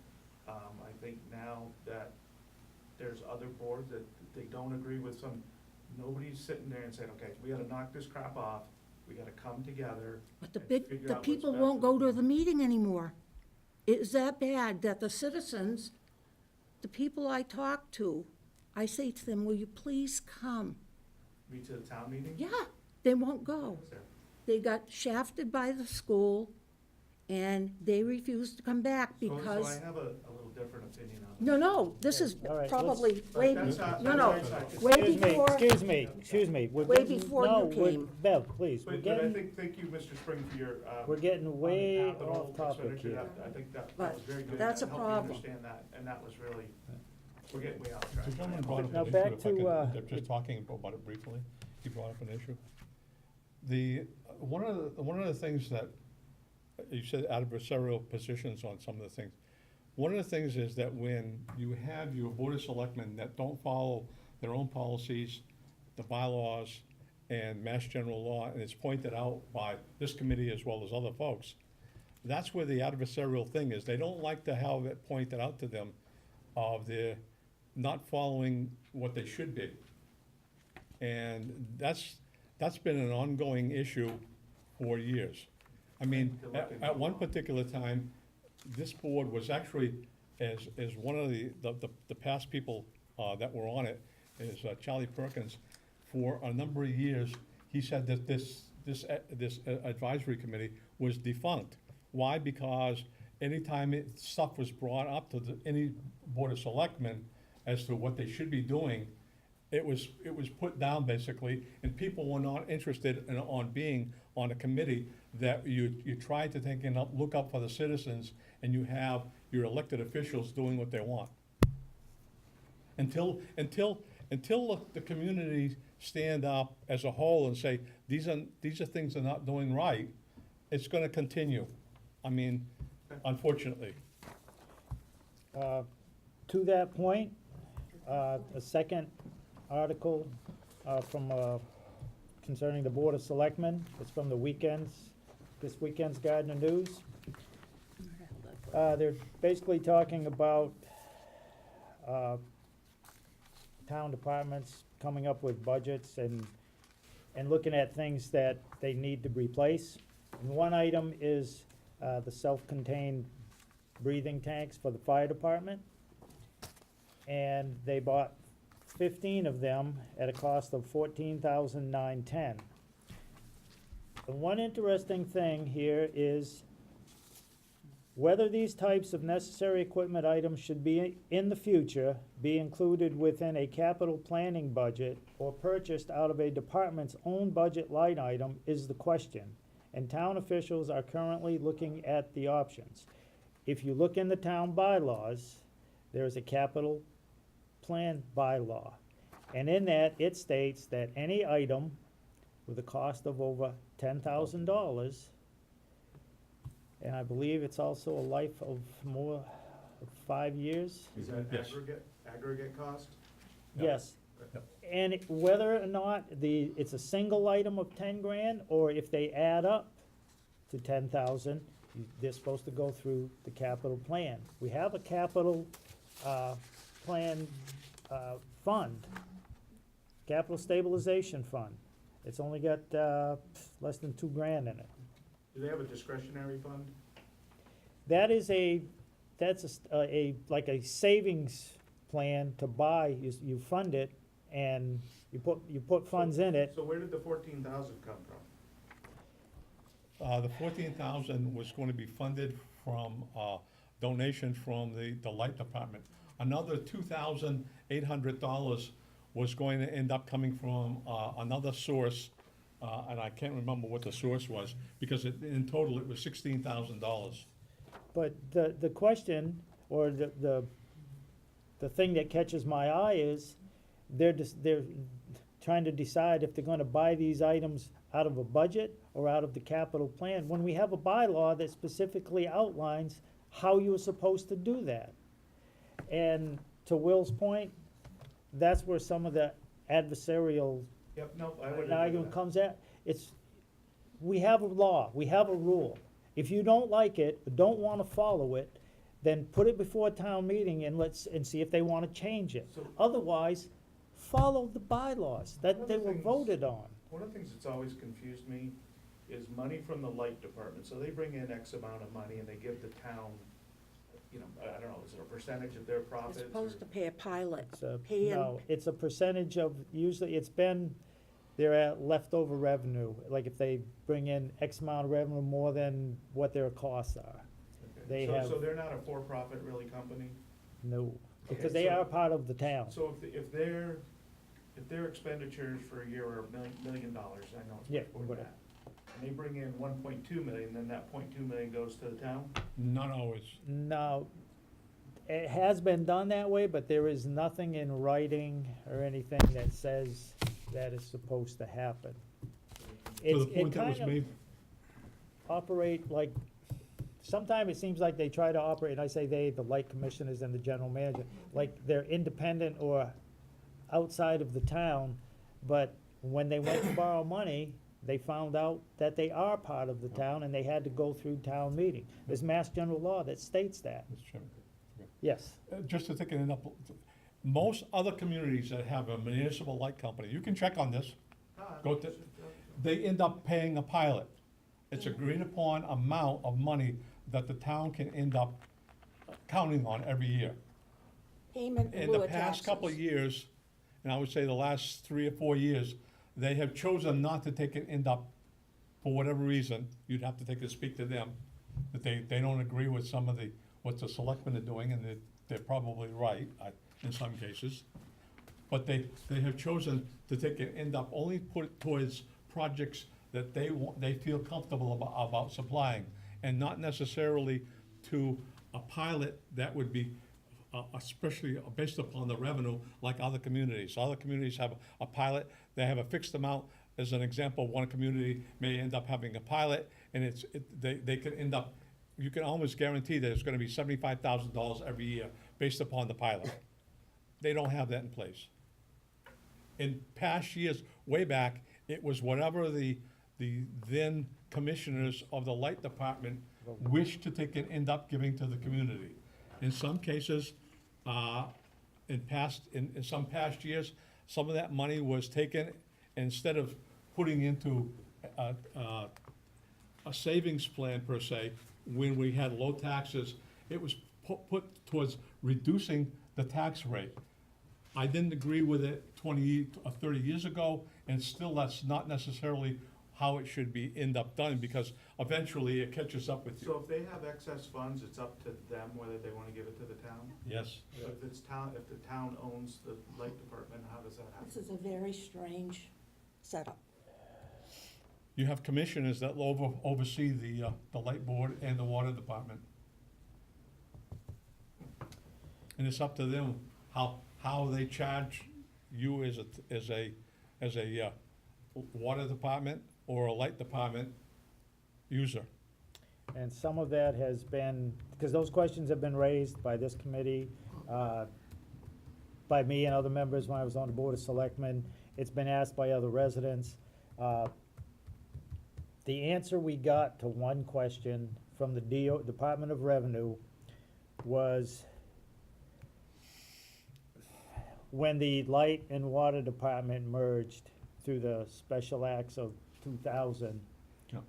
I think now that there's other boards that they don't agree with some, nobody's sitting there and saying, okay, we gotta knock this crap off, we gotta come together. But and figure the out what's people best won't for go to town. the meeting anymore. It's that bad that the citizens, the people I talk to, I say to them, will you please come? Me to the town meeting? Yeah, they won't go. There. They got shafted by the school, and they refused to come back So because, I have a little different opinion on it. no, this is All right, probably But way, that's not- no, that's not- way Excuse me, before. excuse me. We're Way getting- before you no, we're- came. Bev, please, we're But I getting, think, thank you, Mr. Spring, for your, we're getting on the way capital off topic expenditure. here. I think that But was very good. that's That a helped me problem. understand that, and that was really, we're getting way off track. The gentleman brought up Now an back issue, if I to, could, just talking about it briefly, he brought up an issue. One of the things that, you said adversarial positions on some of the things. One of the things is that when you have your board of selectmen that don't follow their own policies, the bylaws, and mass general law, and it's pointed out by this committee as well as other folks, that's where the adversarial thing is. They don't like to have it pointed out to them of their not following what they should be. And that's been an ongoing issue for years. I mean, at one particular time, this board was actually, as one of the past people that were on it, is Charlie Perkins. For a number of years, he said that this advisory committee was defunct. Why? Because anytime stuff was brought up to any board of selectmen as to what they should be doing, it was put down basically, and people were not interested on being on a committee that you try to take and look up for the citizens, and you have your elected officials doing what they want. Until the community stand up as a whole and say, these are things they're not doing right, it's gonna continue. I mean, unfortunately. to that point, a second article from, concerning the Board of Selectmen, it's from this weekend's Gardner News. They're basically talking about town departments coming up with budgets and looking at things that they need to replace. And one item is the self-contained breathing tanks for the fire department. And they bought 15 of them at a cost of $14,910. The one interesting thing here is whether these types of necessary equipment items should be, in the future, be included within a capital planning budget or purchased out of a department's own budget line item is the question, and town officials are currently looking at the options. If you look in the town bylaws, there is a capital plan bylaw. And in that, it states that any item with a cost of over $10,000, and I believe it's also a life of more of 5 years. Is that Yes. aggregate cost? Yep. Yes. Yep. And whether or not it's a single item of 10 grand, or if they add up to 10,000, they're supposed to go through the capital plan. We have a capital, plan, fund, capital stabilization fund. It's only got, less than 2 grand in it. Do they have a discretionary fund? That's like a savings plan to buy, you fund it, and you put funds in it. So where did the 14,000 come from? The 14,000 was going to be funded from donation from the light department. Another $2,800 was going to end up coming from another source, and I can't remember what the source was, because in total, it was $16,000. But the question, or the thing that catches my eye is, they're trying to decide if they're gonna buy these items out of a budget or out of the capital plan, when we have a bylaw that specifically outlines how you are supposed to do that. And to Will's point, that's where some of the adversarial Yep, no, I would agree argument with that. comes at. We have a law, we have a rule. If you don't like it, or don't wanna follow it, then put it before a town meeting and see if they wanna change it. So- Otherwise, follow the bylaws One that of they the were things- voted on. One of the things that's always confused me is money from the light department, so they bring in X amount of money and they give the town, you know, I don't know, is it a percentage of their You're profits? supposed or- to pay a pilot, It's a, pay in, no, it's a percentage of, usually it's been, they're at leftover revenue. Like if they bring in X amount of revenue more than what their costs are. Okay. They So- have- So they're not a for-profit really company? No, because Okay, they so- are part of the town. So if their expenditures for a year are $1 million, I know it's Yeah, much more than whatever. that. And they bring in 1.2 million, then that 0.2 million goes to the town? Not always. Now, it has been done that way, but there is nothing in writing or anything that says that is supposed to happen. To the It point that was kind of made, operate like, sometimes it seems like they try to operate, and I say they, the light commissioners and the general manager, like they're independent or outside of the town, but when they went to borrow money, they found out that they are part of the town and they had to go through town meeting. There's mass general law that states that. Mr. Chairman. Yes. Just to take it up, most other communities that have a municipal light company, you can check on this, Go to- they end up paying a pilot. It's agreed upon amount of money that the town can end up counting on every year. payment in In lieu the of past couple of taxes. years, and I would say the last 3 or 4 years, they have chosen not to take it end up, for whatever reason, you'd have to take and speak to them, that they don't agree with some of what the selectmen are doing, and they're probably right, in some cases. But they have chosen to take and end up, only put it towards projects that they feel comfortable about supplying, and not necessarily to a pilot that would be especially based upon the revenue, like other communities. Other communities have a pilot, they have a fixed amount. As an example, one community may end up having a pilot, and they could end up, you can almost guarantee that it's gonna be $75,000 every year, based upon the pilot. They don't have that in place. In past years, way back, it was whatever the then commissioners of the light department wished to take and end up giving to the community. In some cases, in some past years, some of that money was taken, instead of putting into a savings plan per se, when we had low taxes, it was put towards reducing the tax rate. I didn't agree with it 20 or 30 years ago, and still that's not necessarily how it should be end up done, because eventually it catches up with you. So if they have excess funds, it's up to them whether they wanna give it to the town? Yes. If the town owns the light department, how does that This happen? is a very strange setup. You have commissioners that oversee the light board and the water department. And it's up to them how they charge you as a water department or a light department user. And some of that has been, because those questions have been raised by this committee, by me and other members when I was on the Board of Selectmen. It's been asked by other residents. The answer we got to one question from the Department of Revenue was when the Light and Water Department merged through the Special Acts of 2000, Yep.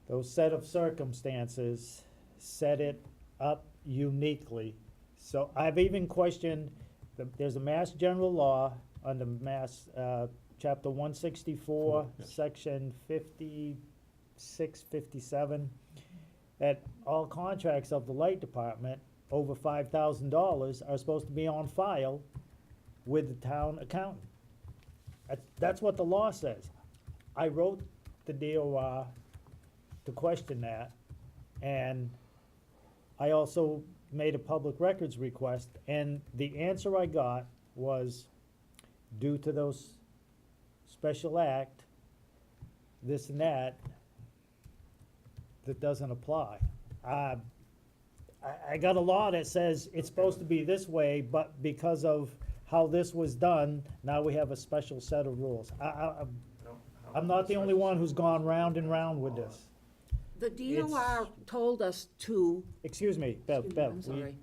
those set of circumstances set it up uniquely. So I've even questioned, there's a Mass General Law under Mass, Chapter 164, Yes. Section 56, 57, that all contracts of the Light Department over $5,000 are supposed to be on file with the town accountant. That's what the law says. I wrote the DOR to question that, and I also made a public records request, and the answer I got was, due to those special act, this and that doesn't apply. I got a law that says it's supposed to be this way, but because of how this was done, now we have a special set of rules. I'm not the only one who's gone round and round with this. The DOR told us to, Excuse me, Bev, Excuse me, I'm we, sorry.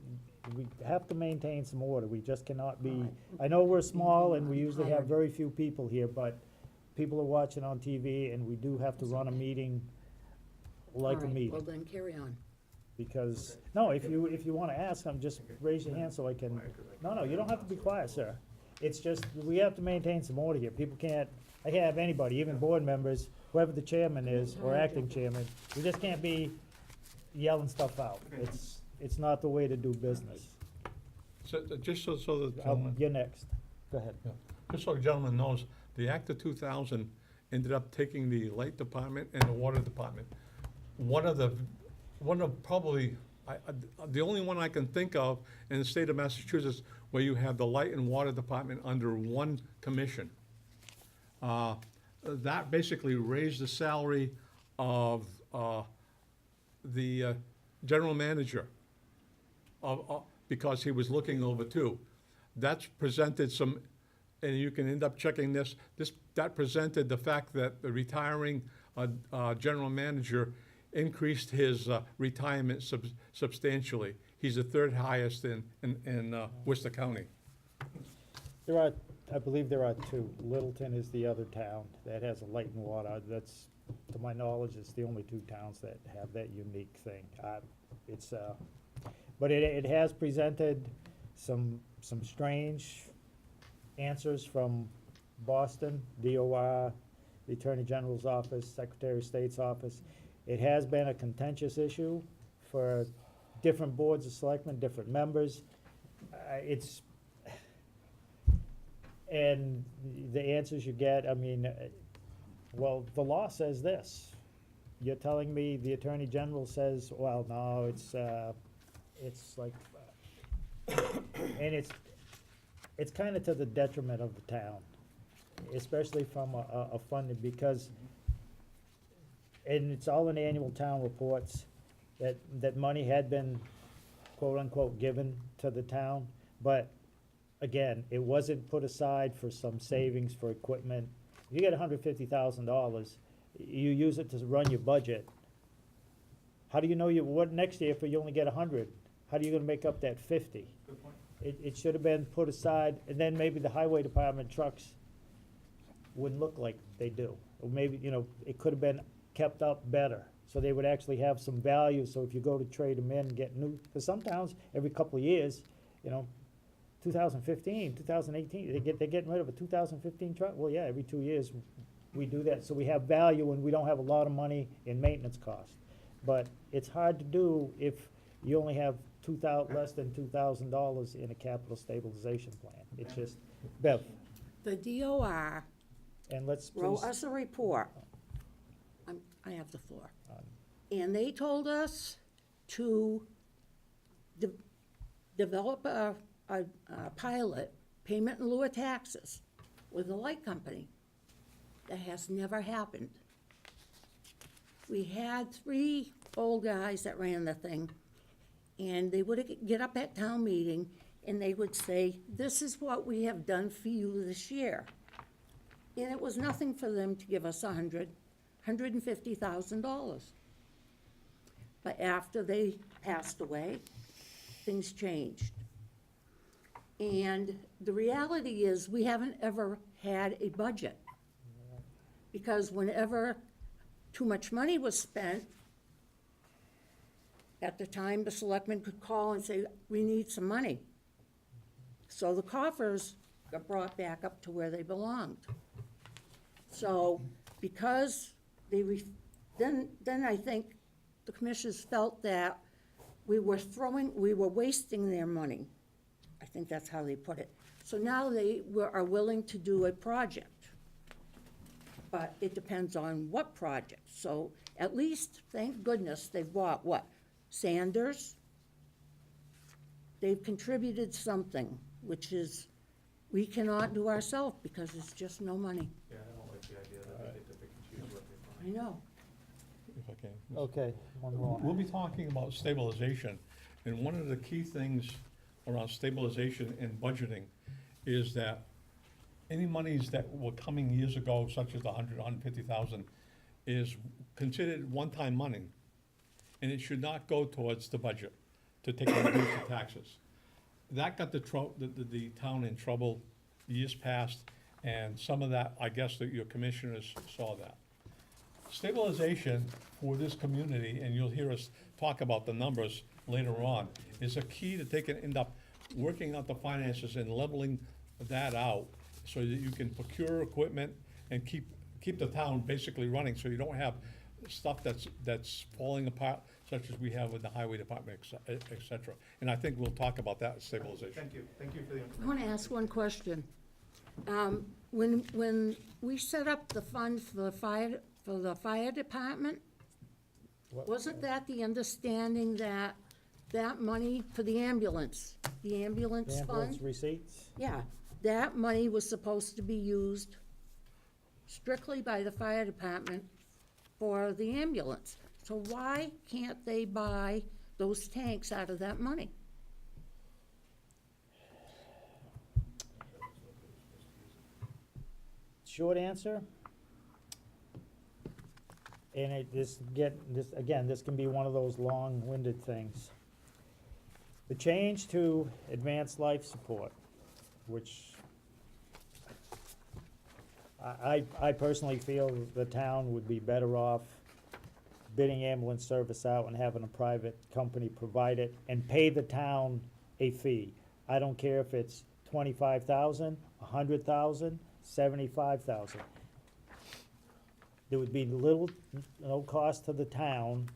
we have to maintain some order, we just cannot be, I know we're small and we usually have very few people here, but people are watching on TV and we do have to run a meeting like all a right, meeting. well then carry on. Because, no, if you wanna ask, just raise your hand so I can, no, you don't have to be quiet, sir. It's just, we have to maintain some order here, people can't, I can't have anybody, even board members, whoever the chairman is, or acting chairman, we just can't be yelling stuff out. It's not the way to do business. So, just so the gentleman, You're next, go ahead. just so the gentleman knows, the Act of 2000 ended up taking the light department and the water department. One of probably, the only one I can think of in the state of Massachusetts where you have the light and water department under one commission. That basically raised the salary of the general manager because he was looking over two. That's presented some, and you can end up checking that presented the fact that the retiring general manager increased his retirement substantially. He's the third highest in Worcester County. I believe there are two. Littleton is the other town that has a light and water. That's, to my knowledge, it's the only two towns that have that unique thing. But it has presented some strange answers from Boston, DOR, the Attorney General's office, Secretary of State's office. It has been a contentious issue for different boards of selectmen, different members. And the answers you get, I mean, well, the law says this. You're telling me the Attorney General says, well, no, it's like, and it's kind of to the detriment of the town, especially from a funding, because, and it's all in the annual town reports, that money had been quote-unquote given to the town, but again, it wasn't put aside for some savings for equipment. If you get $150,000, you use it to run your budget. How do you know what next year if you only get 100? How are you gonna make up that 50? Good point. It should have been put aside, and then maybe the highway department trucks wouldn't look like they do. Or maybe, it could have been kept up better, so they would actually have some value, so if you go to trade them in and get new, because some towns, every couple of years, 2015, 2018, they're getting rid of a 2015 truck. Well, yeah, every 2 years we do that, so we have value and we don't have a lot of money in maintenance costs. But it's hard to do if you only have less than $2,000 in a capital stabilization plan. It's just, Bev, The DOR and let's wrote please, us a report. I have the floor. And they told us to develop a pilot, payment in lieu of taxes, with a light company. That has never happened. We had 3 old guys that ran the thing, and they would get up at town meeting, and they would say, this is what we have done for you this year. And it was nothing for them to give us $150,000. But after they passed away, things changed. And the reality is, we haven't ever had a budget. Because whenever too much money was spent, at the time, the selectmen could call and say, we need some money. So the coffers got brought back up to where they belonged. So, because then I think the commissioners felt that we were wasting their money. I think that's how they put it. So now they are willing to do a project. But it depends on what project. So at least, thank goodness, they've bought what? Sanders? They've contributed something, which is, we cannot do ourselves because there's just no money. Yeah, I don't like the idea that they get to pick and choose what they I find. know. If I can. Okay, one more. We'll be talking about stabilization, and one of the key things around stabilization and budgeting is that any monies that were coming years ago, such as the 150,000, is considered one-time money, and it should not go towards the budget to take and reduce the taxes. That got the town in trouble years past, and some of that, I guess that your commissioners saw that. Stabilization for this community, and you'll hear us talk about the numbers later on, is a key to end up working out the finances and leveling that out so that you can procure equipment and keep the town basically running, so you don't have stuff that's falling apart, such as we have with the highway department, et cetera. And I think we'll talk about that stabilization. Thank you for the I information. want to ask one question. When we set up the fund for the fire department, What- wasn't that the understanding that that money for the ambulance Ambulance fund? receipts? Yeah, that money was supposed to be used strictly by the fire department for the ambulance. So why can't they buy those tanks out of that money? Short answer, and this can be one of those long-winded things. The change to advanced life support, which I personally feel the town would be better off bidding ambulance service out and having a private company provide it and pay the town a fee. I don't care if it's 25,000, 100,000, 75,000. There would be no cost to the town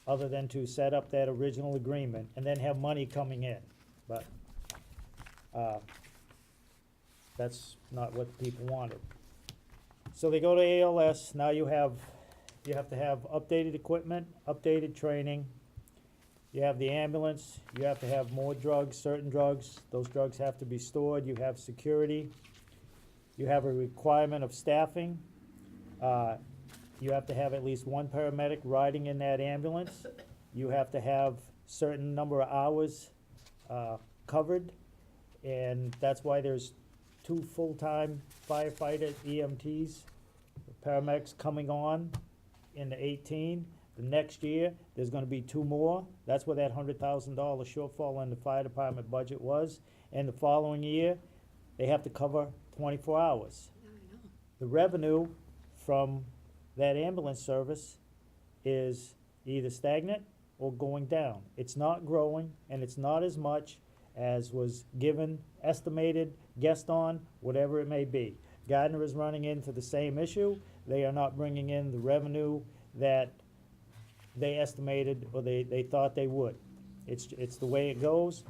other than to set up that original agreement and then have money coming in. But, that's not what people wanted. So they go to ALS, now you have to have updated equipment, updated training. You have the ambulance, you have to have more drugs, certain drugs, those drugs have to be stored, you have security. You have a requirement of staffing. You have to have at least one paramedic riding in that ambulance. You have to have certain number of hours covered, and that's why there's 2 full-time firefighter EMTs, paramedics coming on in the 18. The next year, there's gonna be 2 more. That's where that $100,000 shortfall in the fire department budget was. And the following year, they have to cover 24 hours. The revenue from that ambulance service is either stagnant or going down. It's not growing, and it's not as much as was given, estimated, guessed on, whatever it may be. Gardner is running into the same issue. They are not bringing in the revenue that they estimated or they thought they would. It's the way it goes.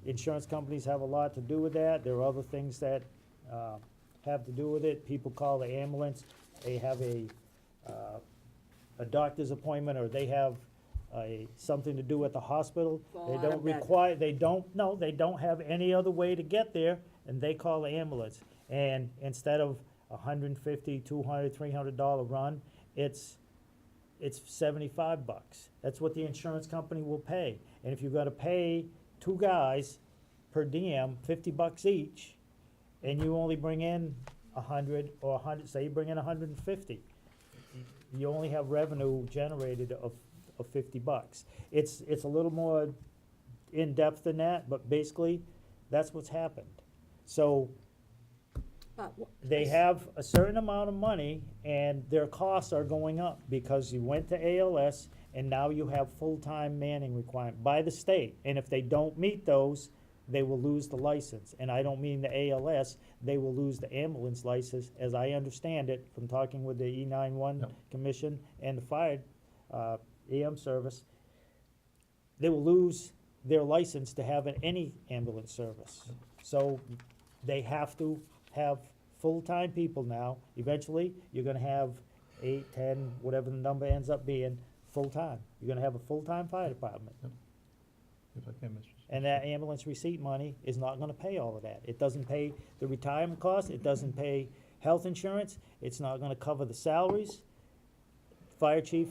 Insurance companies have a lot to do with that. There are other things that have to do with it. People call the ambulance, they have a doctor's appointment, or they have something to do at the hospital. Fall They out don't of bed. require, they don't have any other way to get there, and they call the ambulance. And instead of $150, $200, $300 run, it's $75. That's what the insurance company will pay. And if you've gotta pay two guys per diem, $50 each, and you only bring in 100 or 100, say you bring in 150, you only have revenue generated of $50. It's a little more in-depth than that, but basically, that's what's happened. So, But they have a certain amount of money, and their costs are going up because you went to ALS, and now you have full-time manning requirement by the state. And if they don't meet those, they will lose the license. And I don't mean the ALS, they will lose the ambulance license, as I understand it, from talking with the E91 Yep. commission and the fire, EM service. They will lose their license to have any ambulance service. So they have to have full-time people now. Eventually, you're gonna have 8, 10, whatever the number ends up being, full-time. You're gonna have a full-time fire department. If I can, Mr. And that ambulance receipt money is not gonna pay all of that. It doesn't pay the retirement costs, it doesn't pay health insurance, it's not gonna cover the salaries. Fire chief,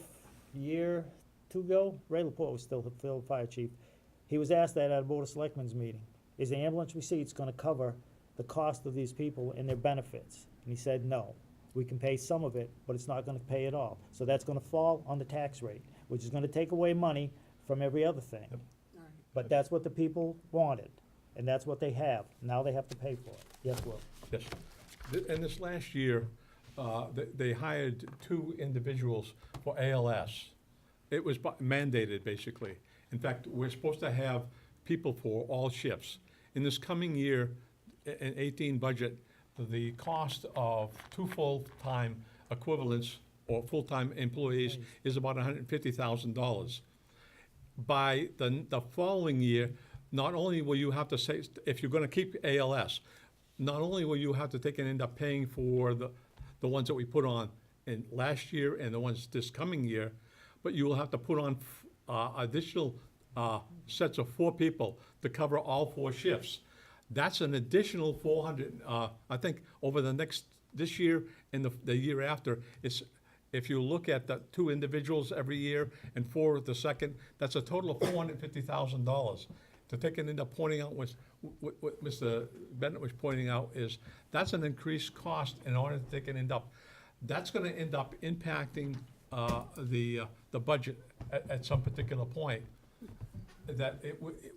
year, 2 ago, Ray Laporte was still fire chief. He was asked that at a Board of Selectmen's meeting. Is the ambulance receipts gonna cover the cost of these people and their benefits? And he said, no. We can pay some of it, but it's not gonna pay it all. So that's gonna fall on the tax rate, which is gonna take away money from every other thing. Yep. all right. But that's what the people wanted, and that's what they have. Now they have to pay for it. Yes, Will? Yes. In this last year, they hired 2 individuals for ALS. It was mandated, basically. In fact, we're supposed to have people for all shifts. In this coming year, in 18 budget, the cost of 2 full-time equivalents or full-time employees is about $150,000. By the following year, not only will you have to say, if you're gonna keep ALS, not only will you have to take and end up paying for the ones that we put on in last year and the ones this coming year, but you will have to put on additional sets of 4 people to cover all 4 shifts. That's an additional 400, I think, over this year and the year after. If you look at the 2 individuals every year and 4 the second, that's a total of $450,000. To take and end up pointing out what Mr. Bennett was pointing out is, that's an increased cost in order to take and end up, that's gonna end up impacting the budget at some particular point. That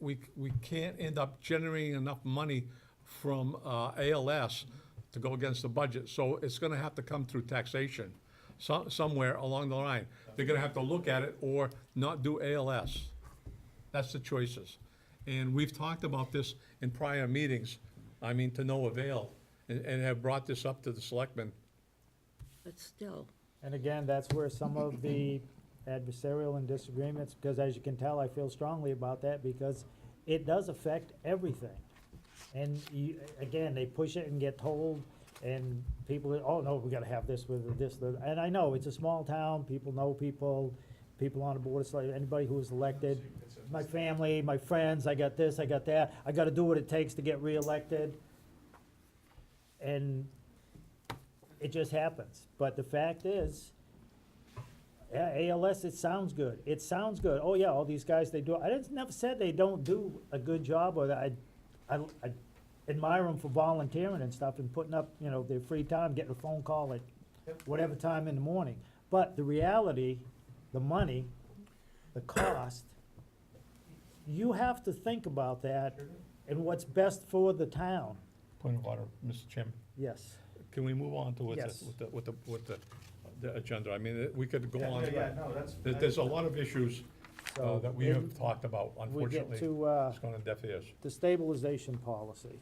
we can't end up generating enough money from ALS to go against the budget. So it's gonna have to come through taxation, somewhere along the line. They're gonna have to look at it or not do ALS. That's the choices. And we've talked about this in prior meetings, I mean, to no avail, and have brought this up to the selectmen. But still, And again, that's where some of the adversarial and disagreements, because as you can tell, I feel strongly about that, because it does affect everything. And again, they push it and get told, and people, oh, no, we gotta have this with this, and I know, it's a small town, people know people on the board, it's like anybody who was elected, my family, my friends, I got this, I got that, I gotta do what it takes to get reelected. And it just happens. But the fact is, yeah, ALS, it sounds good. It sounds good. Oh, yeah, all these guys, they do, never said they don't do a good job, or that I admire them for volunteering and stuff and putting up, their free time, getting a phone call at whatever time in the morning. But the reality, the money, the cost, you have to think about that and what's best for the town. Point of order, Mr. Chairman. Yes. Can we move on to Yes. the agenda? I mean, we could go on. No, that's. There's a lot of issues So that we have talked about, we get unfortunately. to, It's gone to deaf ears. the stabilization policy,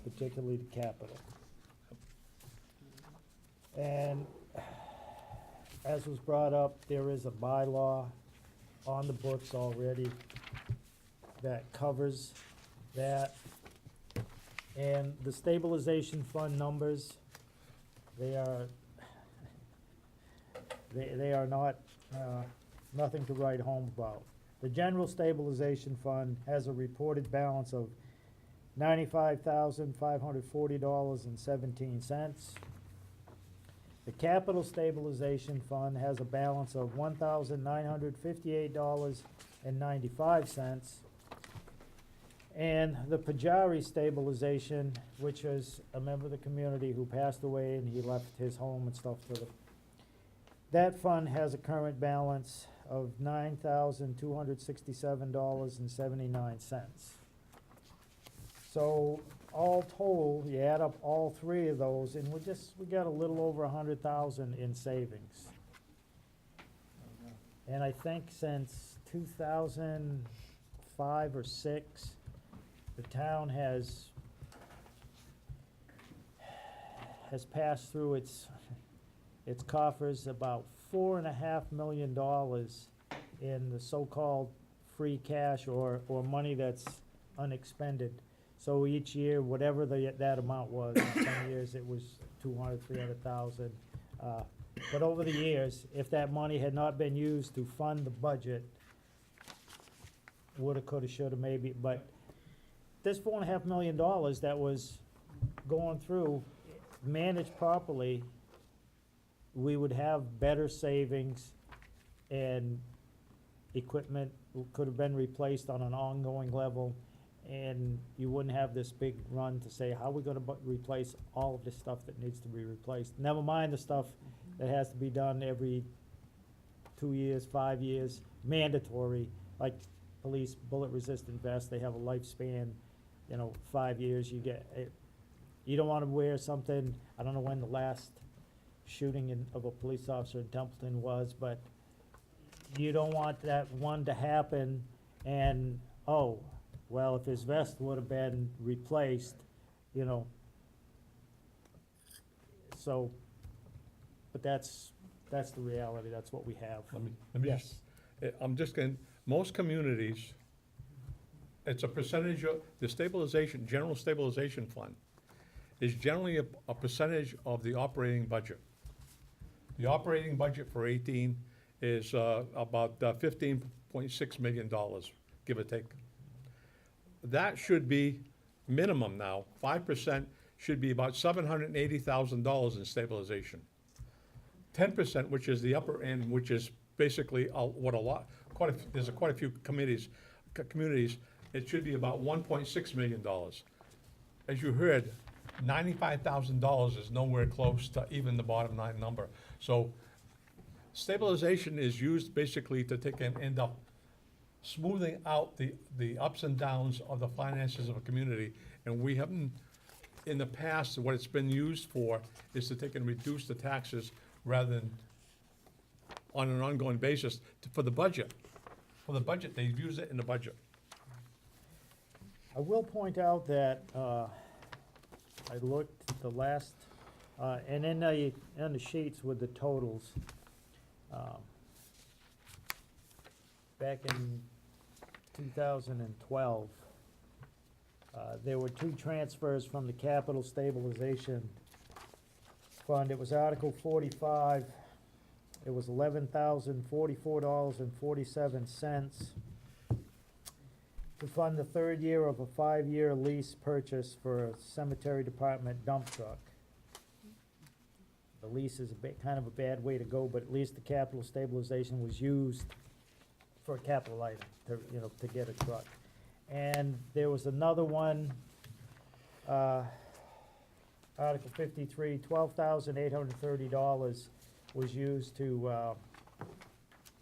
particularly the capital. And as was brought up, there is a bylaw on the books already that covers that. And the stabilization fund numbers, they are not nothing to write home about. The general stabilization fund has a reported balance of $95,540.17. The capital stabilization fund has a balance of $1,958.95. And the Pajari stabilization, which is a member of the community who passed away and he left his home and stuff to the, that fund has a current balance of $9,267.79. So all told, you add up all three of those, and we got a little over 100,000 in savings. And I think since 2005 or six, the town has passed through its coffers about $4.5 million in the so-called free cash or money that's unexpended. So each year, whatever that amount was, in some years it was 200, 300,000. But over the years, if that money had not been used to fund the budget, woulda, coulda, shoulda, maybe, but this $4.5 million that was going through, managed properly, we would have better savings, and equipment could have been replaced on an ongoing level, and you wouldn't have this big run to say, how are we gonna replace all of this stuff that needs to be replaced? Never mind the stuff that has to be done every 2 years, 5 years, mandatory, like police bullet-resistant vests, they have a lifespan, 5 years, you don't wanna wear something, I don't know when the last shooting of a police officer in Templeton was, but you don't want that one to happen and, oh, well, if his vest would have been replaced, so, but that's the reality, that's what we have. Let me Yes. I'm just going, most communities, it's a percentage of, the stabilization, general stabilization fund is generally a percentage of the operating budget. The operating budget for 18 is about $15.6 million, give or take. That should be minimum now. 5% should be about $780,000 in stabilization. 10%, which is the upper end, which is basically there's quite a few communities, it should be about $1.6 million. As you heard, $95,000 is nowhere close to even the bottom line number. So stabilization is used basically to take and end up smoothing out the ups and downs of the finances of a community. And we haven't, in the past, what it's been used for is to take and reduce the taxes rather than on an ongoing basis for the budget. For the budget, they've used it in the budget. I will point out that, I looked the last, and in the sheets with the totals, back in 2012, there were 2 transfers from the capital stabilization fund. It was Article 45, it was $11,044.47 to fund the 3rd year of a 5-year lease purchase for a cemetery department dump truck. The lease is kind of a bad way to go, but at least the capital stabilization was used for a capital item, to get a truck. And there was another one, Article 53, $12,830 was used to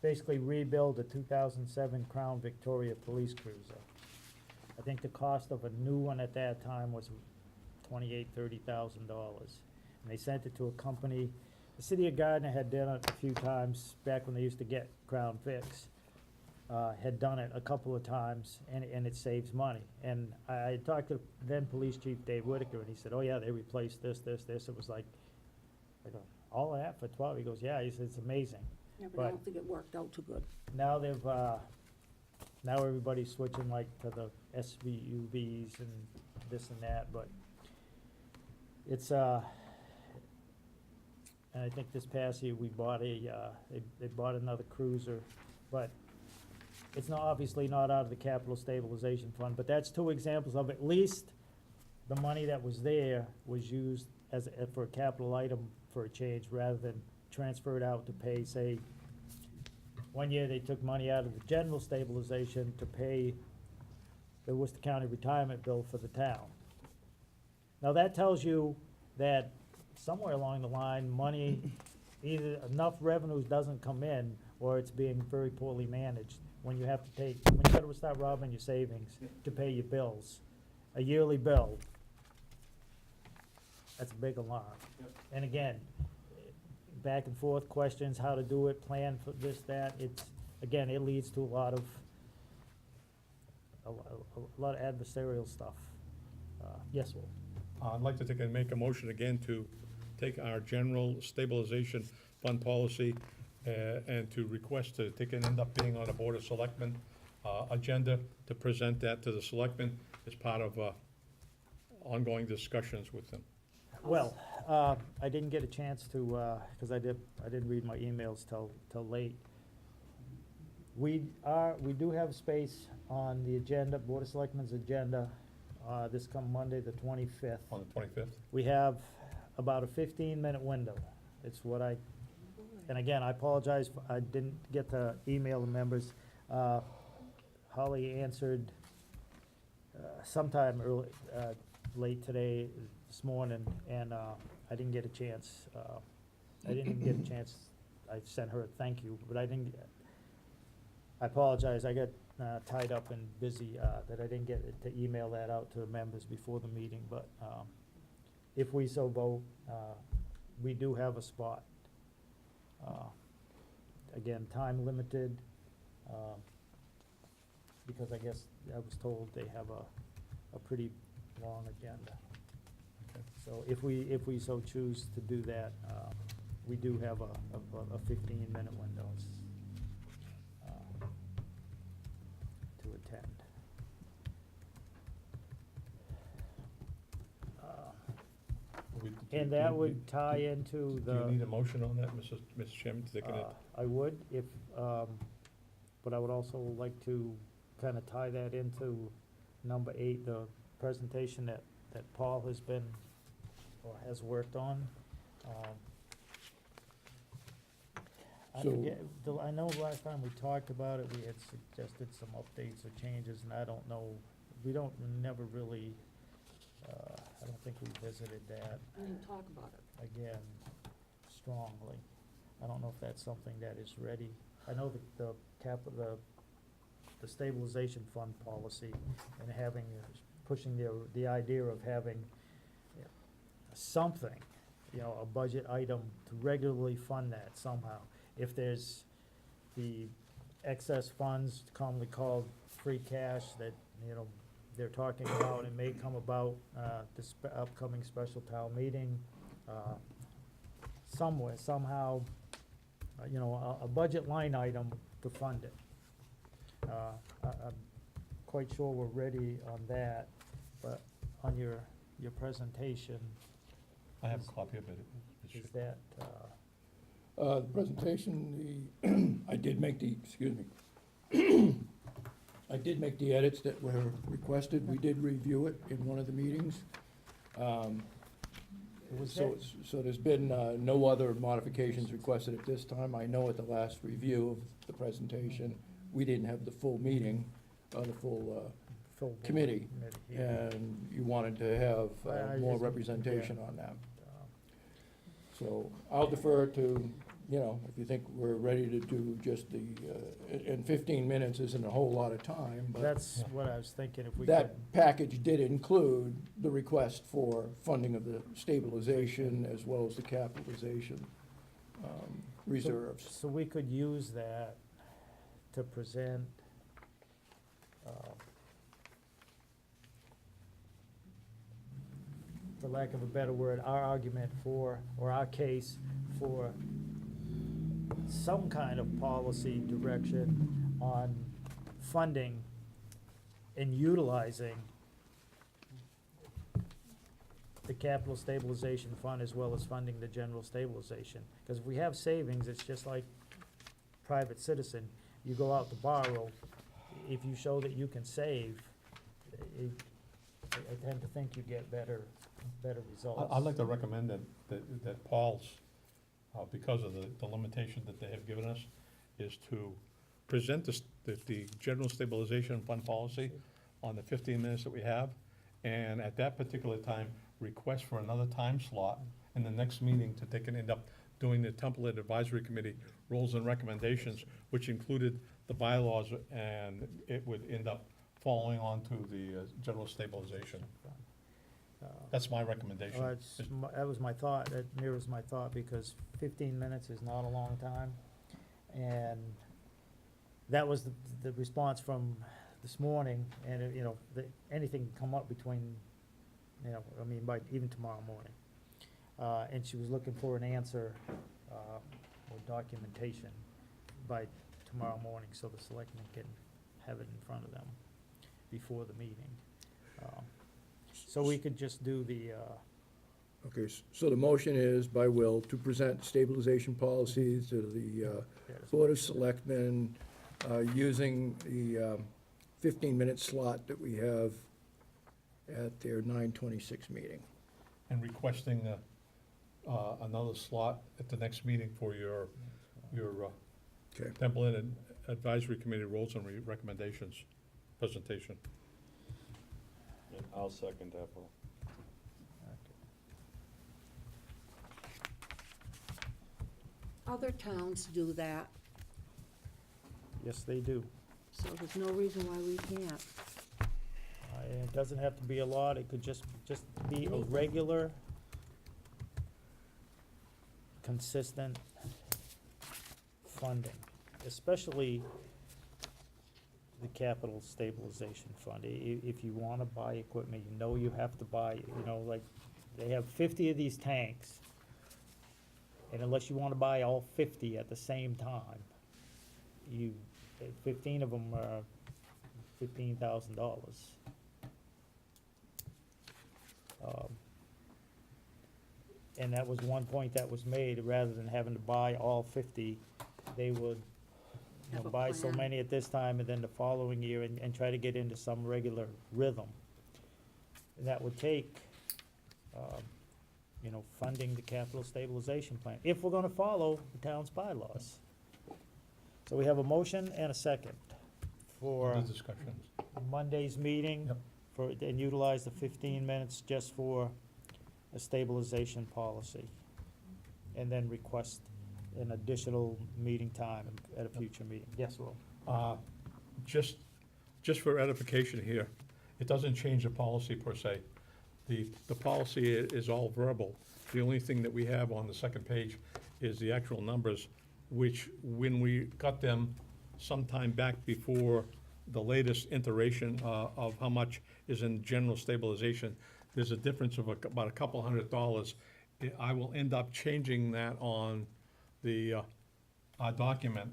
basically rebuild a 2007 Crown Victoria police cruiser. I think the cost of a new one at that time was $28,000, $30,000. And they sent it to a company. The city of Gardner had done it a few times back when they used to get Crown Vics. Had done it a couple of times, and it saves money. And I talked to then Police Chief Dave Whitaker, and he said, oh yeah, they replaced this. It was like, I go, all of that for 12? He goes, yeah, he said, it's amazing. Yeah, but But- I don't think it worked out too good. Now now everybody's switching like to the SVUVs and this and that, but it's, and I think this past year, we bought they bought another cruiser, but it's not, obviously not out of the capital stabilization fund, but that's two examples of at least the money that was there was used for a capital item for a change, rather than transferred out to pay, say, one year they took money out of the general stabilization to pay the Worcester County retirement bill for the town. Now, that tells you that somewhere along the line, money, either enough revenues doesn't come in, or it's being very poorly managed. When you have to when you gotta start robbing your savings to pay your bills, a yearly bill, that's a big alarm. Yep. And again, back and forth questions, how to do it, plan for this, that, again, it leads to a lot of adversarial stuff. Yes, Will? I'd like to make a motion again to take our general stabilization fund policy and to request to take and end up being on a Board of Selectmen agenda to present that to the selectmen as part of ongoing discussions with them. Well, I didn't get a chance to, because I didn't read my emails till late. We do have space on the agenda, Board of Selectmen's agenda, this come Monday, the 25th. On the 25th? We have about a 15-minute window. It's what and again, I apologize, I didn't get to email the members. Holly answered sometime early, late today, this morning, and I didn't get a chance. I didn't even get a chance. I sent her a thank you, but I apologize, I got tied up and busy, that I didn't get to email that out to the members before the meeting, but if we so vote, we do have a spot. Again, time limited, because I guess I was told they have a pretty long agenda. Okay. So if we so choose to do that, we do have a 15-minute window to attend. And that would tie into Do you need the, a motion on that, Mr. Chairman, to take it? I would, if, but I would also like to kind of tie that into number 8, the presentation that Paul has been, or has worked on. I So- forget, I know last time we talked about it, we had suggested some updates or changes, and I don't know, we never really, I don't think we visited that We didn't talk about it. again strongly. I don't know if that's something that is ready. I know the stabilization fund policy and having, pushing the idea of having something, a budget item to regularly fund that somehow. If there's the excess funds, commonly called free cash, that, they're talking about, it may come about, this upcoming special town meeting, somewhere, somehow, a budget line item to fund it. I'm quite sure we're ready on that, but on your presentation, I have a copy of it. is that, The presentation, I did make I did make the edits that were requested. We did review it in one of the meetings. So there's been no other modifications requested at this time. I know at the last review of the presentation, we didn't have the full meeting, the full full board committee, yeah. and you wanted to have I more just- representation on that. So I'll defer to, if you think we're ready to do just the, and 15 minutes isn't a whole lot of time, but That's what I was thinking, if we could. that package did include the request for funding of the stabilization as well as the capitalization reserves. So we could use that to present, for lack of a better word, our argument for, or our case for some kind of policy direction on funding and utilizing the capital stabilization fund as well as funding the general stabilization. Because if we have savings, it's just like private citizen, you go out to borrow, if you show that you can save, I tend to think you get better results. I'd like to recommend that Paul's, because of the limitation that they have given us, is to present the general stabilization fund policy on the 15 minutes that we have, and at that particular time, request for another time slot in the next meeting to take and end up doing the Templeton Advisory Committee rules and recommendations, which included the bylaws, and it would end up falling onto the general stabilization. That's my recommendation. That was my thought, that mirrors my thought, because 15 minutes is not a long time. And that was the response from this morning, and, anything can come up between, by even tomorrow morning. And she was looking for an answer, or documentation by tomorrow morning, so the selectmen can have it in front of them before the meeting. So we could just do the, Okay, so the motion is by Will to present stabilization policies to the Board of Selectmen, using the 15-minute slot that we have at their 9:26 meeting. And requesting another slot at the next meeting for your Okay. Templeton Advisory Committee rules and recommendations presentation. I'll second that, Paul. Other towns do that, yes, they do. so there's no reason why we can't. And it doesn't have to be a lot, it could just be a regular, consistent funding, especially the capital stabilization fund. If you wanna buy equipment, you have to buy, like, they have 50 of these tanks. And unless you wanna buy all 50 at the same time, 15 of them are $15,000. And that was one point that was made, rather than having to buy all 50, they would, Have a buy so plan. many at this time, and then the following year, and try to get into some regular rhythm. And that would take, funding the capital stabilization plan, if we're gonna follow the town's bylaws. So we have a motion and a second for The discussions. Monday's meeting. Yep. And utilize the 15 minutes just for a stabilization policy. And then request an additional meeting time at a future meeting. Yes, Will? Just for edification here, it doesn't change the policy per se. The policy is all verbal. The only thing that we have on the second page is the actual numbers, which, when we got them sometime back before the latest iteration of how much is in general stabilization, there's a difference of about a couple $100. I will end up changing that on the document,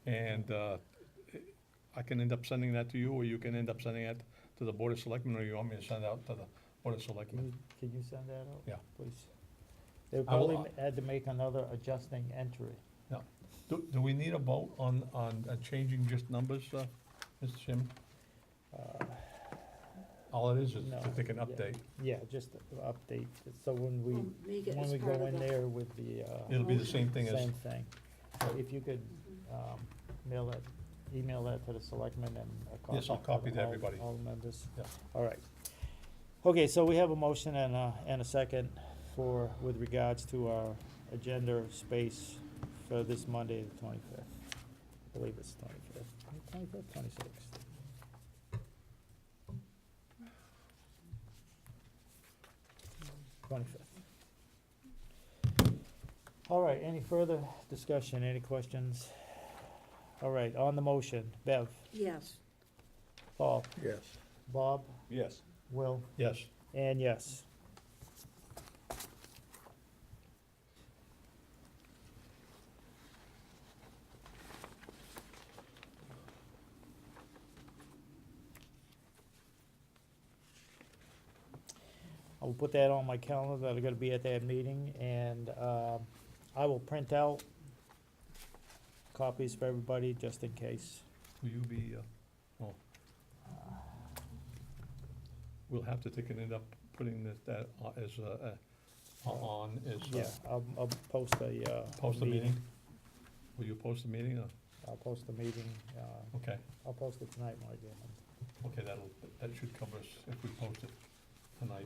and I can end up sending that to you, or you can end up sending it to the Board of Selectmen, or you want me to send it out to the Board of Selectmen? Can you send that out? Yeah. Please. They I will- probably had to make another adjusting entry. Do we need a vote on changing just numbers, Mr. Chairman? All it is No, to take an yeah. update. Yeah, just to update, so when we, We'll make it when as we part go of in the- there with the, It'll be the same thing as, same thing. So if you could, email that to the selectmen and a copy. Yes, I'll copy to all- everybody. All members. Yeah. All right. Okay, so we have a motion and a second with regards to our agenda space for this Monday, the 25th. I believe it's 25th. 25th, 26th. All right, any further discussion, any questions? All right, on the motion, Bev, Yes, Paul, Yes. Bob, Yes. Will, yes. and yes. A I'll put that on my calendar that I'm gonna be at that meeting, and, I will print out copies for everybody, just in case. Will you be, we'll have to take and end up putting that as on, as, Yeah, I'll post a, post a meeting? Will you post a meeting, or, I'll post a meeting, okay, I'll post it tonight when I get home. okay, that should cover us if we post it tonight.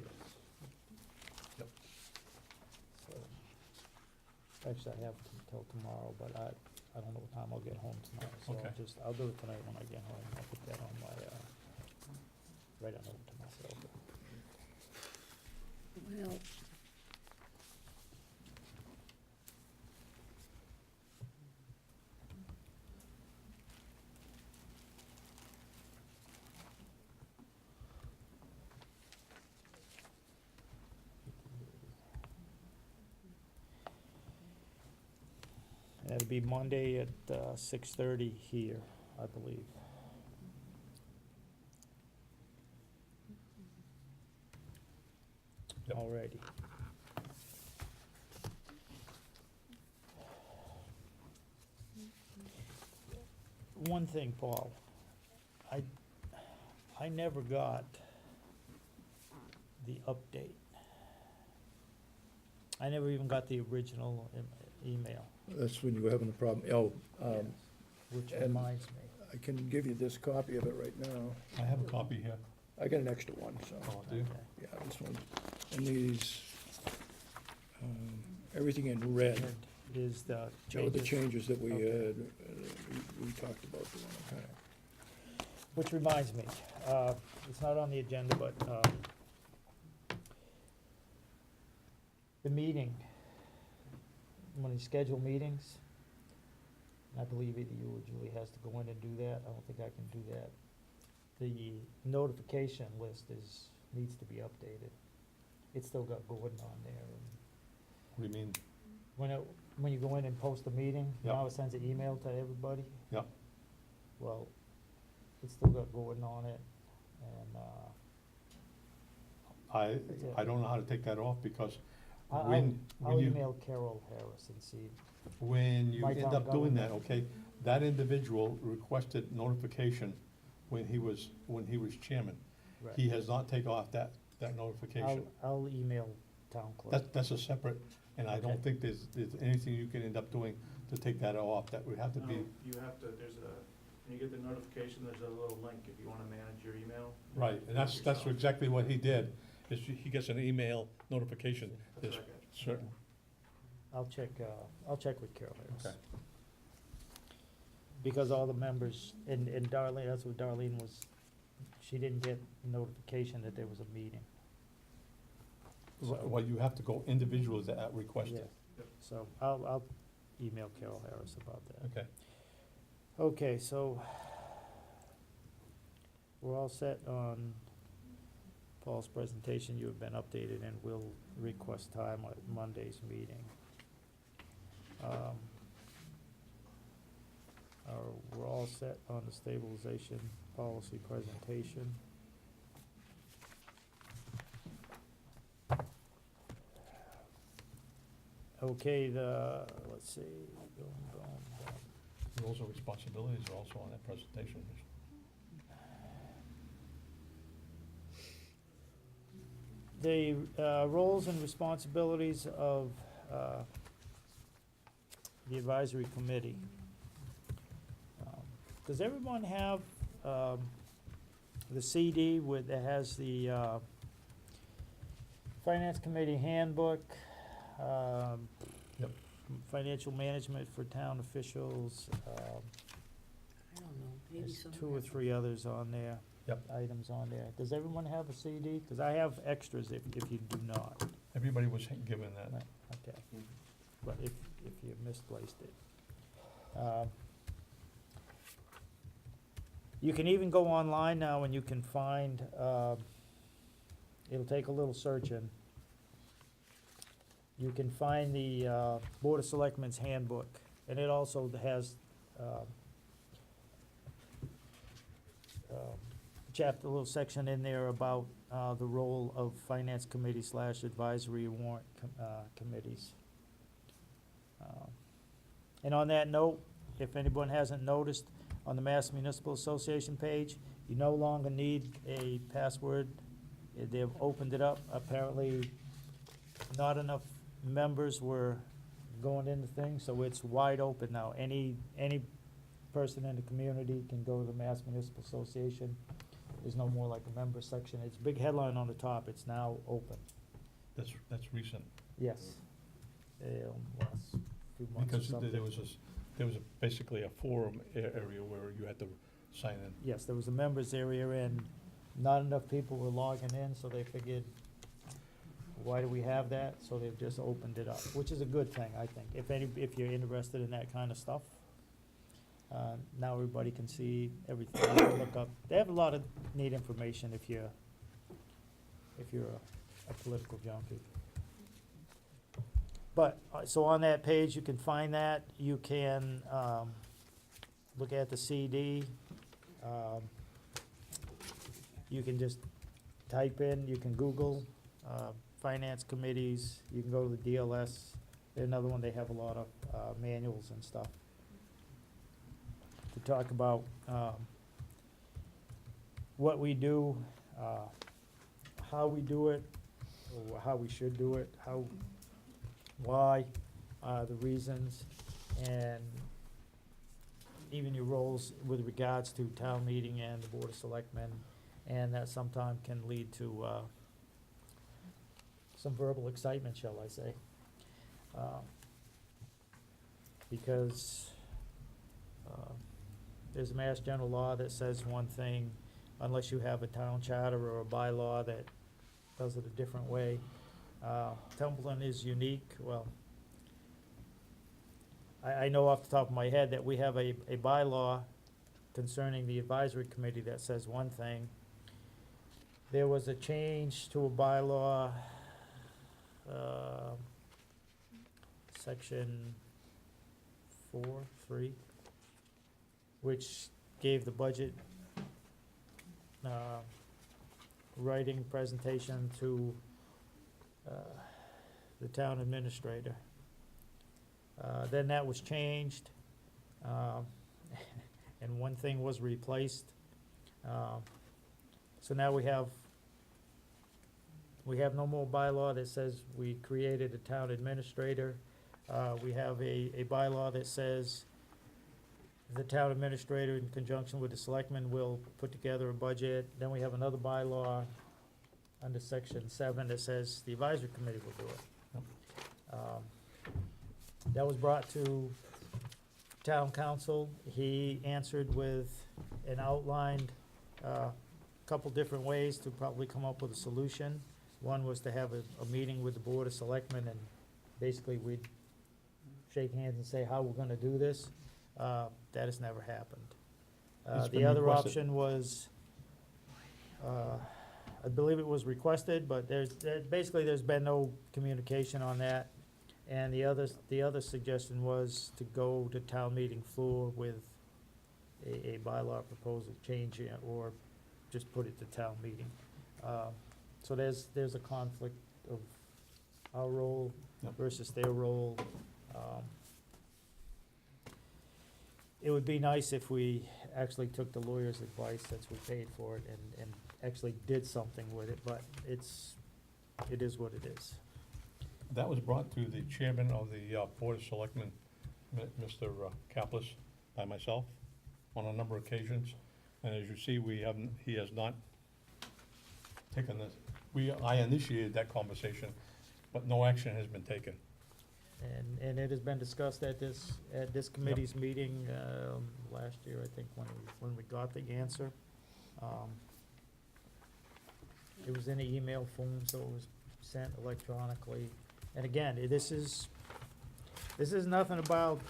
So, actually, I have until tomorrow, but I don't know what time I'll get home tonight, so Okay. I'll do it tonight when I get home. I'll put that on my, write a note to myself. Well, It'll be Monday at, 6:30 here, I believe. Yep. Alrighty. One thing, Paul, I never got the update. I never even got the original email, That's when you were having a problem. which And- reminds me. I can give you this copy of it right now. I have a copy here. I got an extra one, so, Oh, do you? Okay. yeah, this one. And these, everything in red, And is the show the changes, changes that we Okay. had, we talked about doing, okay. which reminds me, it's not on the agenda, but, the meeting, when you schedule meetings, I believe either you or Julie has to go in and do that, I don't think I can do that. The notification list needs to be updated. It's still got Gordon on there, and What do you mean? when you go in and post a meeting, Yep. now it sends an email to everybody. Yep. Well, it's still got Gordon on it, and, I don't know how to take that off, because I'll when you, email Carol Harris and see, when you My end town up doing that, government. okay, that individual requested notification when he was chairman. right. He has not taken off that notification. I'll email town clerk. That's a separate, and I don't Okay. think there's anything you can end up doing to take that off. That would have to No, be, you have to, when you get the notification, there's a little link if you wanna manage your email. right, and that's Yourself. exactly what he did, is he gets an email notification. That's There's what I got. certain, I'll check with Carol Harris. okay, Because all the members, and Darlene, that's what Darlene was, she didn't get notification that there was a meeting. well, you have to go individually to request Yeah, it. so I'll email Carol Harris about that. Okay, Okay, so we're all set on Paul's presentation. You have been updated, and we'll request time at Monday's meeting. We're all set on the stabilization policy presentation. Okay, let's see, boom. roles and responsibilities are also on that presentation. The roles and responsibilities of the advisory committee. Does everyone have the CD that has the finance committee handbook? Yep. Financial management for town officials, I don't know, maybe there's some. 2 or 3 others on there. Yep. Items on there. Does everyone have a CD? Because I have extras if you do not. Everybody was given that. Right, okay. But if you misplaced it. You can even go online now and you can find, it'll take a little searching. You can find the Board of Selectmen's handbook, and it also has chapter, a little section in there about the role of finance committee / advisory warrant committees. And on that note, if anyone hasn't noticed, on the Mass Municipal Association page, you no longer need a password. They've opened it up. Apparently, not enough members were going into things, so it's wide open now. Any person in the community can go to the Mass Municipal Association. There's no more like a member section. It's a big headline on the top. It's now open. That's recent, Yes. Last few months or because something. there was basically a forum area where you had to sign in. Yes, there was a members area and not enough people were logging in, so they figured, why do we have that? So they've just opened it up, which is a good thing, I think. If you're interested in that kind of stuff, now everybody can see everything. You can look up. They have a lot of neat information if you're a political junkie. But, so on that page, you can find that. You can, look at the CD. You can just type in, you can Google, finance committees, you can go to the DLS. They're another one, they have a lot of, manuals and stuff to talk about, what we do, how we do it, or how we should do it, why, the reasons, and even your roles with regards to town meeting and the Board of Selectmen, and that sometimes can lead to, some verbal excitement, shall I say. Because, there's a Mass General Law that says one thing, unless you have a town charter or a bylaw that does it a different way. Templeton is unique, well, I know off the top of my head that we have a bylaw concerning the advisory committee that says one thing. There was a change to a bylaw, section 4(3), which gave the budget, writing presentation to, the town administrator. Then that was changed, and one thing was replaced. So now we have no more bylaw that says we created a town administrator. We have a bylaw that says the town administrator, in conjunction with the selectmen, will put together a budget. Then we have another bylaw under section 7 that says the advisory committee will do it. That was brought to town council. He answered with and outlined couple different ways to probably come up with a solution. One was to have a meeting with the Board of Selectmen, and basically we'd shake hands and say how we're gonna do this. That has never happened. It's The been other requested. option was, I believe it was requested, but basically there's been no communication on that. And the other suggestion was to go to town meeting floor with a bylaw proposal change it, or just put it to town meeting. So there's a conflict of our role Yep. versus their role. It would be nice if we actually took the lawyer's advice, since we paid for it, and actually did something with it, but it is what it is. That was brought to the chairman of the Board of Selectmen, Mr. Kaplis, by myself, on a number of occasions. And as you see, he has not taken this. I initiated that conversation, but no action has been taken. And it has been discussed at this committee's meeting, last year, I think, when we got the answer. It was in an email form, so it was sent electronically. And again, this is nothing about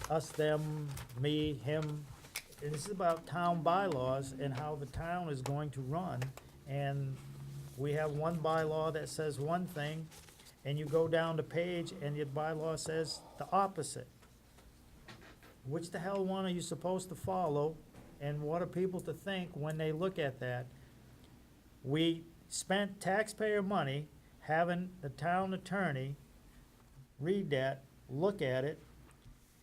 us, them, me, him. This is about town bylaws and how the town is going to run. And we have one bylaw that says one thing, and you go down the page and your bylaw says the opposite. Which the hell one are you supposed to follow, and what are people to think when they look at that? We spent taxpayer money having the town attorney read that, look at it.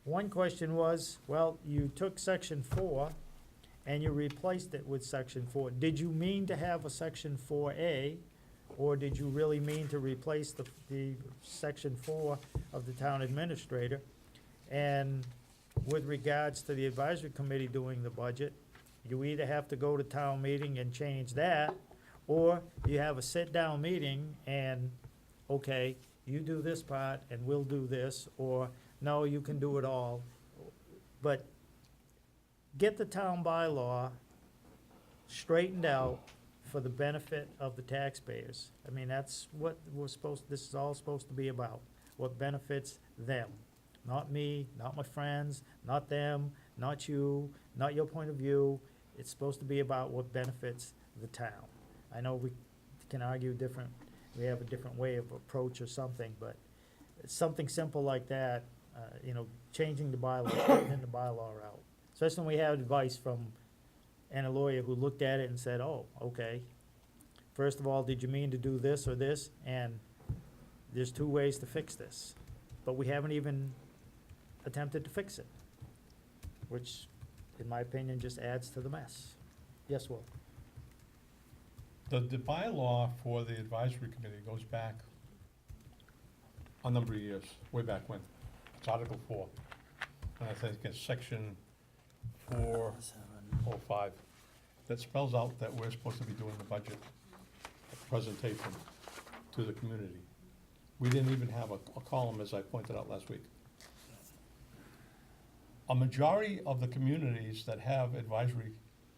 One question was, well, you took section 4 and you replaced it with section 4. Did you mean to have a section 4A, or did you really mean to replace the section 4 of the town administrator? And with regards to the advisory committee doing the budget, you either have to go to town meeting and change that, or you have a sit-down meeting and, okay, you do this part and we'll do this, or no, you can do it all. But get the town bylaw straightened out for the benefit of the taxpayers. I mean, that's what this is all supposed to be about, what benefits them. Not me, not my friends, not them, not you, not your point of view. It's supposed to be about what benefits the town. I know we can argue different, we have a different way of approach or something, but it's something simple like that, changing the bylaw, straightening the bylaw out. Especially when we have advice from, and a lawyer who looked at it and said, oh, okay. First of all, did you mean to do this or this? And there's 2 ways to fix this. But we haven't even attempted to fix it, which, in my opinion, just adds to the mess. Yes, Will? The bylaw for the advisory committee goes back a number of years, way back when. It's Article 4. And I think it's Section 405 that spells out that we're supposed to be doing the budget presentation to the community. We didn't even have a column, as I pointed out last week. A majority of the communities that have advisory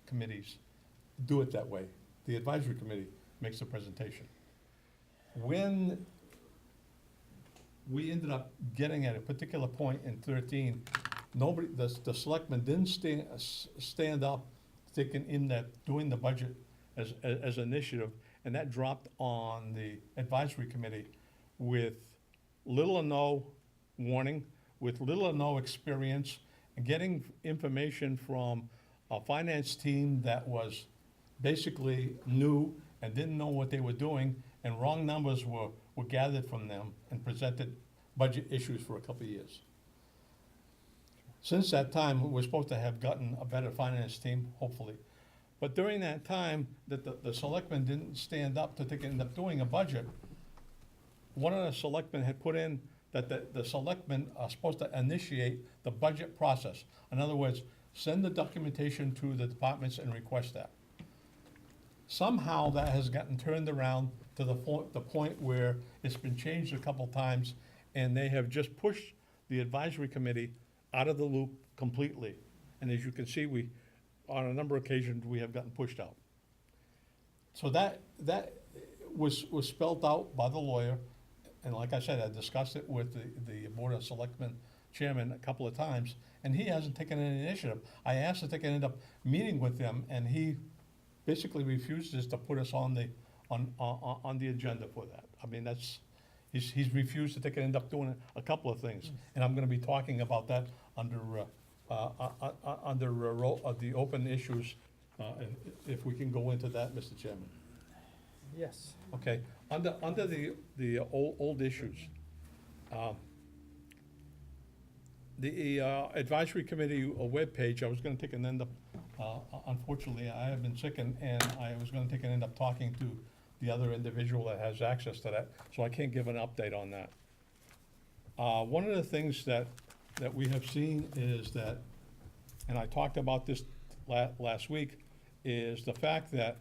committees do it that way. The advisory committee makes the presentation. When we ended up getting at a particular point in 13, the selectmen didn't stand up, thinking in that, doing the budget as initiative, and that dropped on the advisory committee with little or no warning, with little or no experience, and getting information from a finance team that was basically new and didn't know what they were doing, and wrong numbers were gathered from them and presented budget issues for a couple of years. Since that time, we're supposed to have gotten a better finance team, hopefully. But during that time, that the selectmen didn't stand up to end up doing a budget, one of the selectmen had put in that the selectmen are supposed to initiate the budget process. In other words, send the documentation to the departments and request that. Somehow that has gotten turned around to the point where it's been changed a couple times, and they have just pushed the advisory committee out of the loop completely. And as you can see, on a number of occasions, we have gotten pushed out. So that was spelled out by the lawyer, and like I said, I discussed it with the Board of Selectmen chairman a couple of times, and he hasn't taken any initiative. I asked if they can end up meeting with them, and he basically refuses to put us on the agenda for that. I mean, he's refused that they can end up doing a couple of things, and I'm gonna be talking about that under the open issues, and if we can go into that, Mr. Chairman. Yes. Okay, under the old issues, the advisory committee webpage, I was gonna take and end up, unfortunately, I have been sick, and I was gonna take and end up talking to the other individual that has access to that, so I can't give an update on that. One of the things that we have seen is that, and I talked about this last week, is the fact that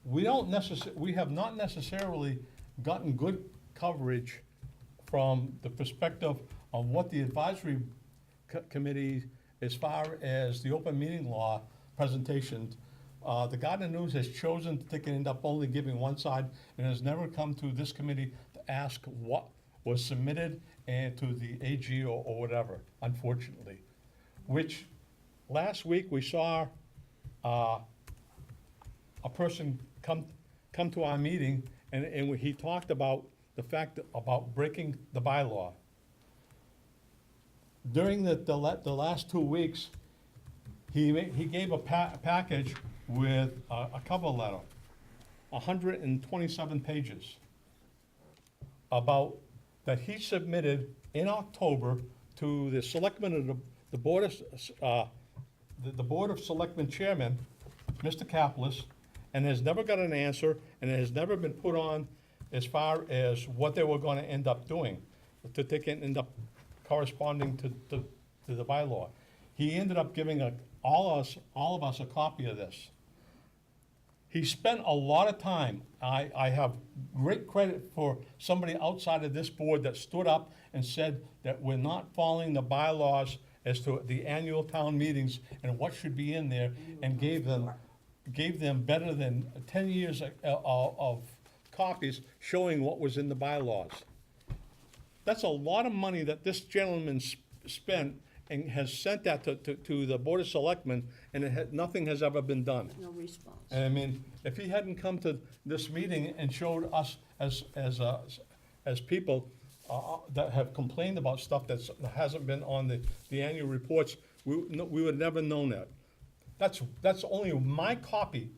we have not necessarily gotten good coverage from the perspective of what the advisory committee, as far as the open meeting law presentation. The Gardner News has chosen to take and end up only giving one side, and has never come to this committee to ask what was submitted and to the AG or whatever, unfortunately. Which, last week, we saw a person come to our meeting, and he talked about the fact about breaking the bylaw. During the last 2 weeks, he gave a package with a cover letter 127 pages about, that he submitted in October to the selectmen of the Board of, the Board of Selectmen Chairman, Mr. Kaplis, and has never got an answer, and it has never been put on as far as what they were gonna end up doing, that they can end up corresponding to the bylaw. He ended up giving all of us a copy of this. He spent a lot of time. I have great credit for somebody outside of this board that stood up and said that we're not following the bylaws as to the annual town meetings and what should be in there, and gave them better than 10 years of copies showing what was in the bylaws. That's a lot of money that this gentleman spent and has sent that to the Board of Selectmen, and nothing has ever been done. No response. And I mean, if he hadn't come to this meeting and showed us as people that have complained about stuff that hasn't been on the annual reports, we would have never known that. That's only my copy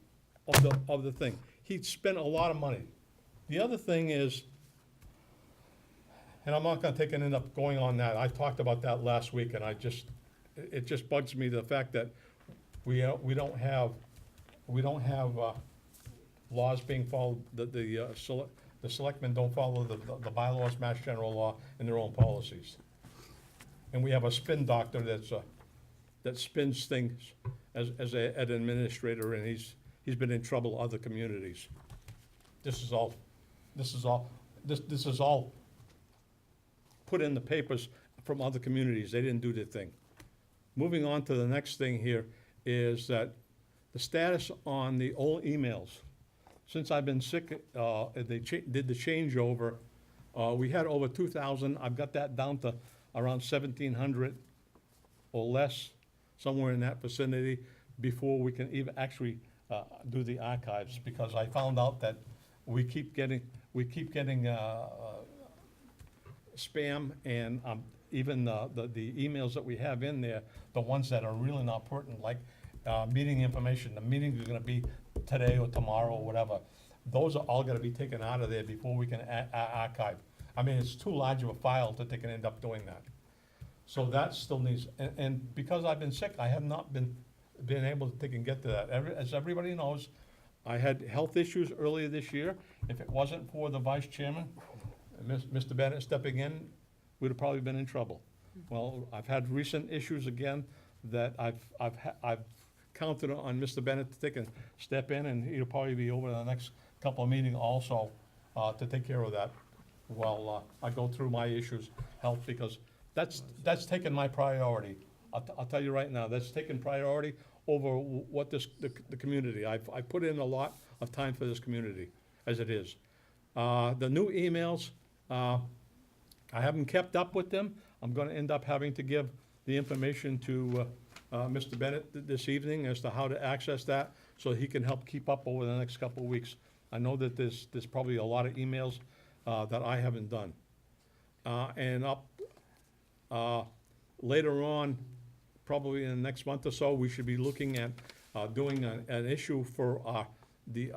of the thing. He spent a lot of money. The other thing is, and I'm not gonna end up going on that, I talked about that last week, and it just bugs me, the fact that we don't have laws being followed, the selectmen don't follow the bylaws, Mass General Law, and their own policies. And we have a spin doctor that spins things as an administrator, and he's been in trouble other communities. This is all put in the papers from other communities. They didn't do their thing. Moving on to the next thing here is that the status on the old emails. Since I've been sick, they did the changeover. We had over 2,000. I've got that down to around 1,700 or less, somewhere in that vicinity, before we can even actually do the archives, because I found out that we keep getting spam, and even the emails that we have in there, the ones that are really not pertinent, like meeting information, the meeting is gonna be today or tomorrow or whatever, those are all gonna be taken out of there before we can archive. I mean, it's too large of a file that they can end up doing that. So that still needs, and because I've been sick, I have not been able to get to that. As everybody knows, I had health issues earlier this year. If it wasn't for the vice chairman, Mr. Bennett stepping in, we'd have probably been in trouble. Well, I've had recent issues again that I've counted on Mr. Bennett to step in, and he'll probably be over the next couple of meetings also to take care of that while I go through my issues, health, because that's taken my priority. I'll tell you right now, that's taken priority over what the community. I put in a lot of time for this community, as it is. The new emails, I haven't kept up with them. I'm gonna end up having to give the information to Mr. Bennett this evening as to how to access that, so he can help keep up over the next couple of weeks. I know that there's probably a lot of emails that I haven't done. And later on, probably in the next month or so, we should be looking at doing an issue for the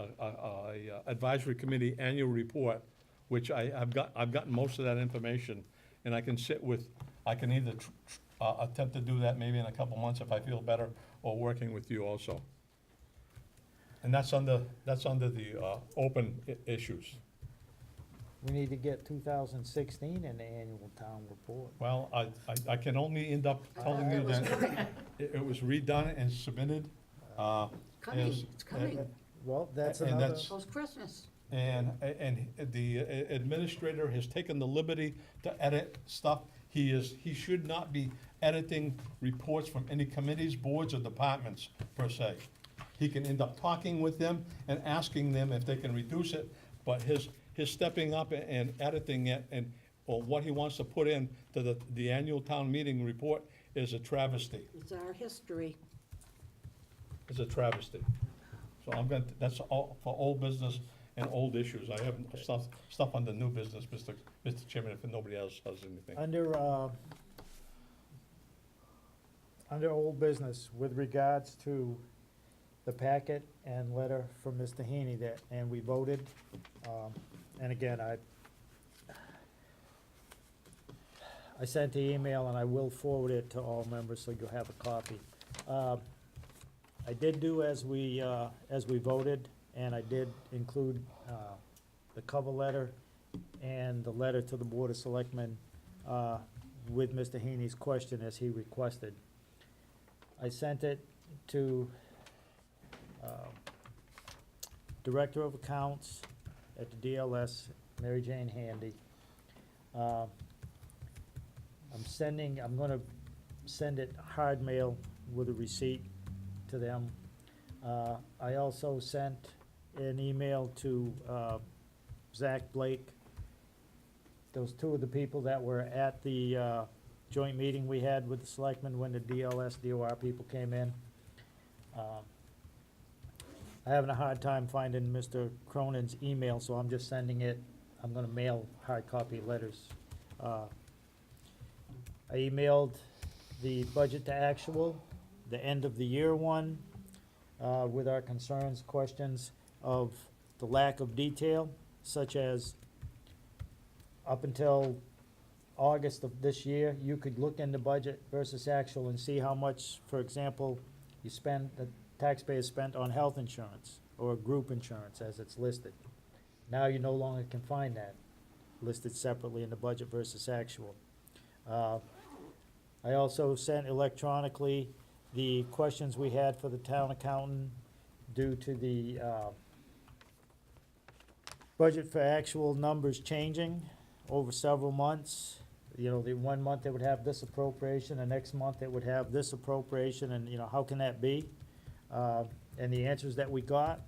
advisory committee annual report, which I've gotten most of that information, and I can either attempt to do that maybe in a couple months if I feel better, or working with you also. And that's under the open issues. We need to get 2016 in the annual town report. Well, I can only end up telling you that it was redone and submitted. It's coming, Well, that's And another, that's- post-Christmas. And the administrator has taken the liberty to edit stuff. He should not be editing reports from any committees, boards, or departments, per se. He can end up talking with them and asking them if they can reduce it, but his stepping up and editing it, or what he wants to put in to the annual town meeting report is a travesty. It's our history. It's a travesty. So that's all for old business and old issues. I have stuff on the new business, Mr. Chairman, if nobody else has anything. under old business, with regards to the packet and letter from Mr. Heaney that, and we voted. And again, I sent the email and I will forward it to all members so you'll have a copy. I did do as we voted, and I did include, the cover letter and the letter to the Board of Selectmen, with Mr. Heaney's question as he requested. I sent it to, Director of Accounts at the DLS, Mary Jane Handy. I'm gonna send it hard mail with a receipt to them. I also sent an email to, Zach Blake. Those two of the people that were at the, joint meeting we had with the selectmen when the DLS, DOR people came in. I'm having a hard time finding Mr. Cronin's email, so I'm just sending it, I'm gonna mail hard copy letters. I emailed the budget to actual, the end of the year one, with our concerns, questions of the lack of detail, such as up until August of this year, you could look in the budget versus actual and see how much, for example, the taxpayers spent on health insurance or group insurance as it's listed. Now you no longer can find that listed separately in the budget versus actual. I also sent electronically the questions we had for the town accountant due to the budget for actual numbers changing over several months. You know, the 1 month it would have this appropriation, the next month it would have this appropriation, and, you know, how can that be? And the answers that we got,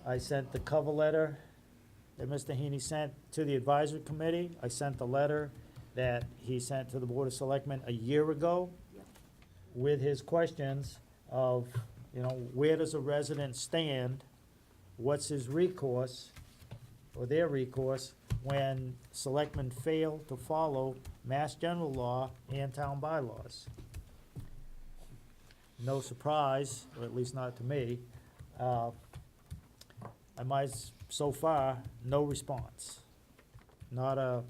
I sent the cover letter that Mr. Heaney sent to the advisory committee. I sent the letter that he sent to the Board of Selectmen a year ago with his questions of, you know, where does a resident stand? What's his recourse, or their recourse, when selectmen fail to follow Mass General Law and town bylaws? No surprise, or at least not to me. So far, no response. Not a,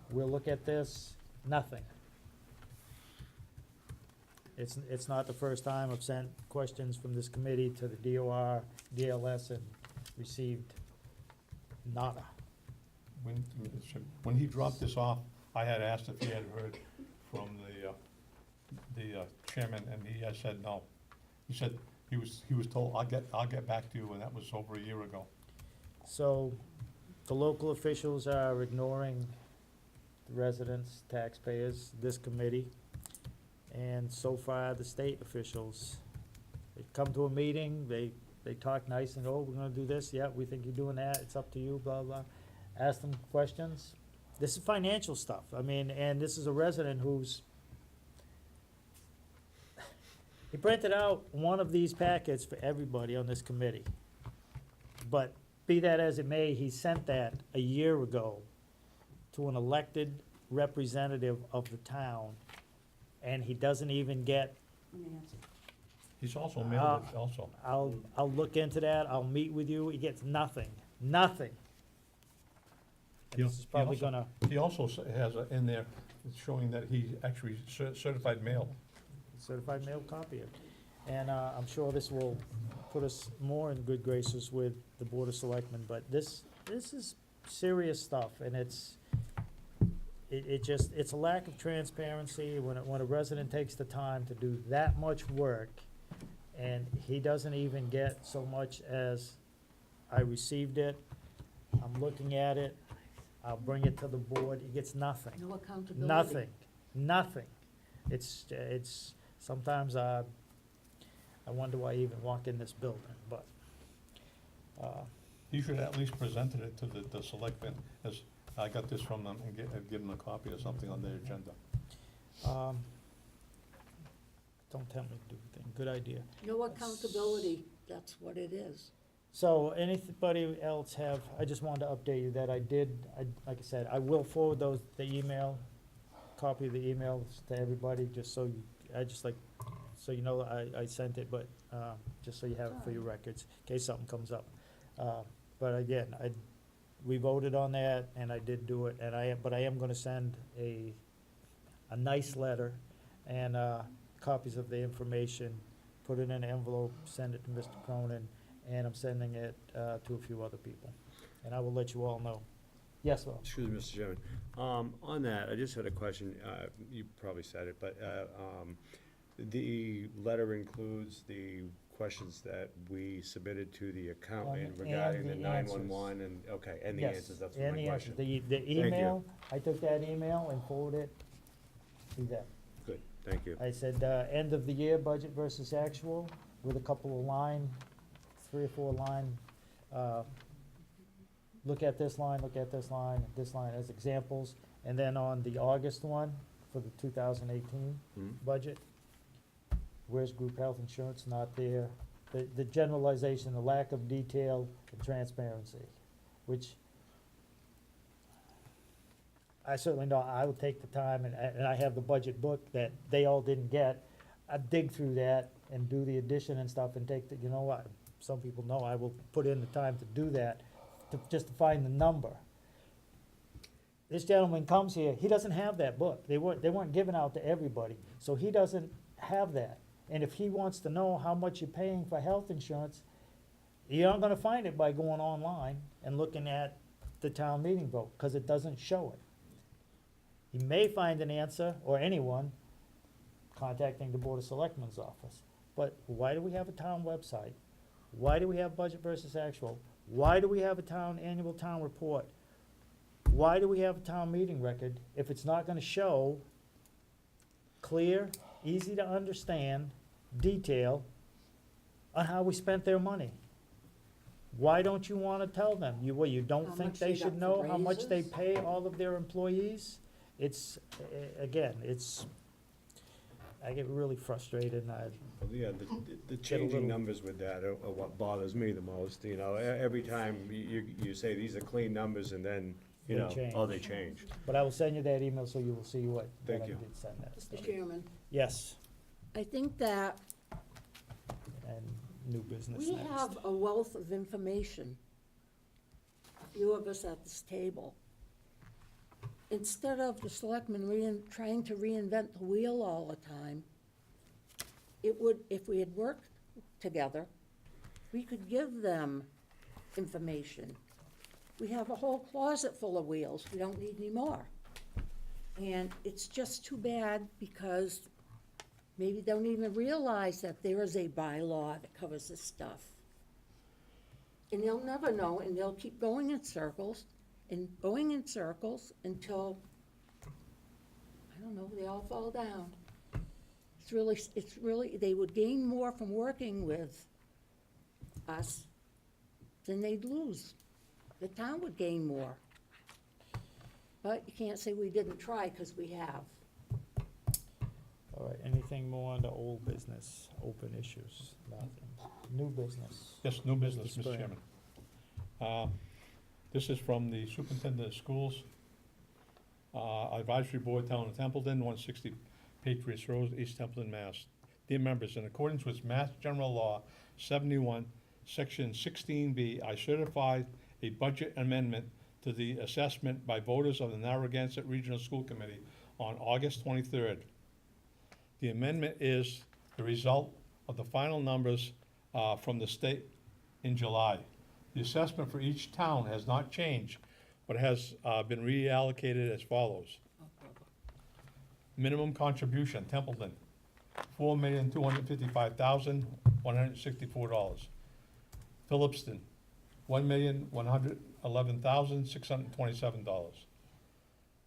we'll look at this, nothing. It's not the first time I've sent questions from this committee to the DOR, DLS, and received nada. When he dropped this off, I had asked if he had heard from the chairman, and he has said no. He said he was told, I'll get back to you, and that was over a year ago. So, the local officials are ignoring the residents, taxpayers, this committee, and so far, the state officials. They come to a meeting, they talk nice and, oh, we're gonna do this, yeah, we think you're doing that, it's up to you, blah, blah. Ask them questions. This is financial stuff, I mean, and this is a resident who's, he printed out one of these packets for everybody on this committee. But be that as it may, he sent that a year ago to an elected representative of the town, and he doesn't even get, He's also mailed it also. I'll look into that, I'll meet with you, he gets nothing, nothing. And this is probably gonna, He also has in there showing that he actually certified mail. certified mail copy it. And, I'm sure this will put us more in good graces with the Board of Selectmen, but this is serious stuff, and it's a lack of transparency when a resident takes the time to do that much work, and he doesn't even get so much as, I received it, I'm looking at it, I'll bring it to the board, he gets nothing. No accountability. Nothing. It's, sometimes I wonder why I even walk in this building, but, He should at least presented it to the selectmen, as I got this from them, and give them a copy or something on their agenda. don't tempt me to do anything, good idea. No accountability, that's what it is. So, anybody else have, I just wanted to update you that like I said, I will forward the email, copy of the emails to everybody, just so you, I just like, so you know, I sent it, but, just so you have it for your records, in case something comes up. But again, we voted on that, and I did do it, and but I am gonna send a nice letter and, copies of the information, put it in an envelope, send it to Mr. Cronin, and I'm sending it, to a few other people. And I will let you all know. Yes, Will? Excuse me, Mr. Chairman. On that, I just had a question. You probably said it, but the letter includes the questions that we submitted to the accountant And regarding the the answers. 911 and, okay, and the Yes, answers, that's and my the answer. question. The you. email, I took that email and forwarded it to them. Good, thank you. I said, end of the year budget versus actual, with a couple of line, 3 or 4 line, look at this line this line as examples. And then on the August one, for the 2018 Hmm? budget, where's group health insurance? Not there. The generalization, the lack of detail and transparency, which I certainly know, I will take the time, and I have the budget book that they all didn't get. I dig through that and do the addition and stuff and take the, you know what, some people know I will put in the time to do that, just to find the number. This gentleman comes here, he doesn't have that book. They weren't given out to everybody, so he doesn't have that. And if he wants to know how much you're paying for health insurance, you're not gonna find it by going online and looking at the town meeting vote, because it doesn't show it. You may find an answer, or anyone, contacting the Board of Selectmen's office. But why do we have a town website? Why do we have budget versus actual? Why do we have a annual town report? Why do we have a town meeting record if it's not gonna show clear, easy to understand detail on how we spent their money? Why don't you wanna tell them? You don't How think much they they should got know for how much they raises? pay all of their employees? It's, again, I get really frustrated, and Well, yeah, the changing little- numbers with that are what bothers me the most, you know, every time you say these are clean numbers and then, you They know, change. oh, they change. but I will send you that email so you will see what I Thank you. did send that. Mr. Chairman, Yes, I think that and new business we next. have a wealth of information, a few of us at this table. Instead of the selectmen trying to reinvent the wheel all the time, it would, if we had worked together, we could give them information. We have a whole closet full of wheels, we don't need any more. And it's just too bad because maybe they don't even realize that there is a bylaw that covers this stuff. And they'll never know, and they'll keep going in circles until, I don't know, they all fall down. It's really, they would gain more from working with us than they'd lose. The town would gain more. But you can't say we didn't try, because we have. All right, anything more on the old business, open issues? Nothing. New business? Yes, new business, Mr. Mr. Spring. Chairman. This is from the Superintendent of Schools, Advisory Board, Town of Templeton, 160 Patriots Road, East Templeton, Mass. Dear members, in accordance with Mass General Law 71, Section 16B, I certified a budget amendment to the assessment by voters of the Narragansett Regional School Committee on August 23rd. The amendment is the result of the final numbers from the state in July. The assessment for each town has not changed, but has been reallocated as follows. Minimum contribution, Templeton, $4,255,164. Phillipston, $1,111,627.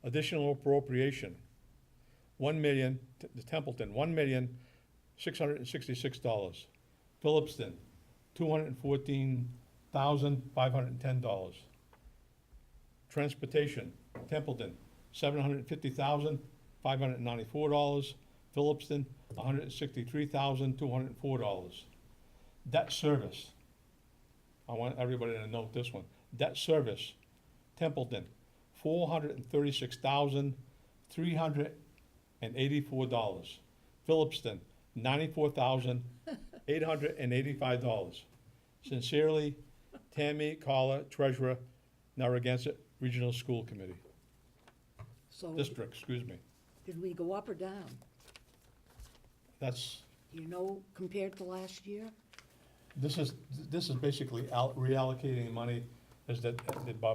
Additional appropriation, the Templeton, $1,666. Phillipston, $214,510. Transportation, Templeton, $750,594. Phillipston, $163,204. Debt service, I want everybody to note this one. Debt service, Templeton, $436,384. Phillipston, $94,885. Sincerely, Tammy Collar, Treasurer, Narragansett Regional School Committee, So, District, excuse me. did we go up or down? That's, Do you know, compared to last year? this is basically reallocating money, is that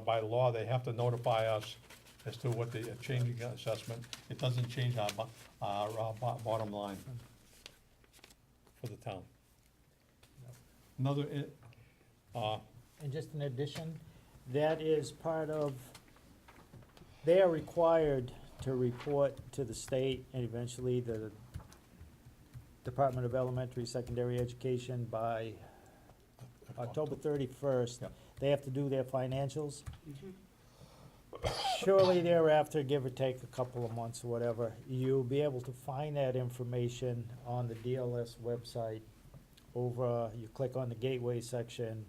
by law, they have to notify us as to what the changing assessment. It doesn't change our bottom line for the town. Another, And just in addition, that is part of, they are required to report to the state and eventually the Department of Elementary, Secondary Education by October 31st. Yep. They have to do their financials. Surely thereafter, give or take a couple of months or whatever, you'll be able to find that information on the DLS website. Over, you click on the gateway section,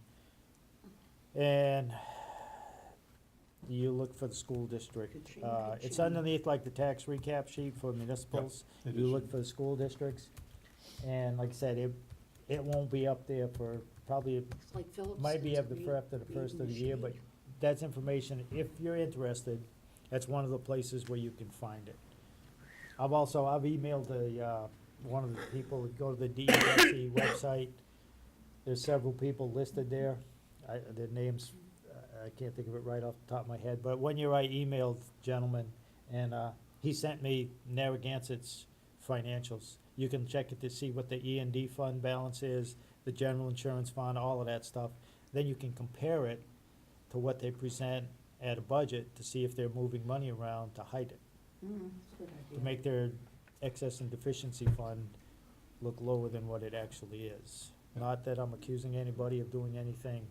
and you look for the school district. It's underneath like the tax recap sheet for municipals. it You is. look for the school districts, and like I said, it won't be up there for probably, It's like Phillips. might be says, after the first of the year, but that's information, if you're interested, that's one of the places where you can find it. I've emailed one of the people, go to the DESE website, there's several people listed there, their names, I can't think of it right off the top of my head, but one year I emailed gentleman, and, he sent me Narragansett's financials. You can check it to see what the E&D fund balance is, the general insurance fund, all of that stuff. Then you can compare it to what they present at a budget to see if they're moving money around to hide it, That's a good to idea. make their excess and deficiency fund look lower than what it actually is. Not that I'm accusing anybody of doing anything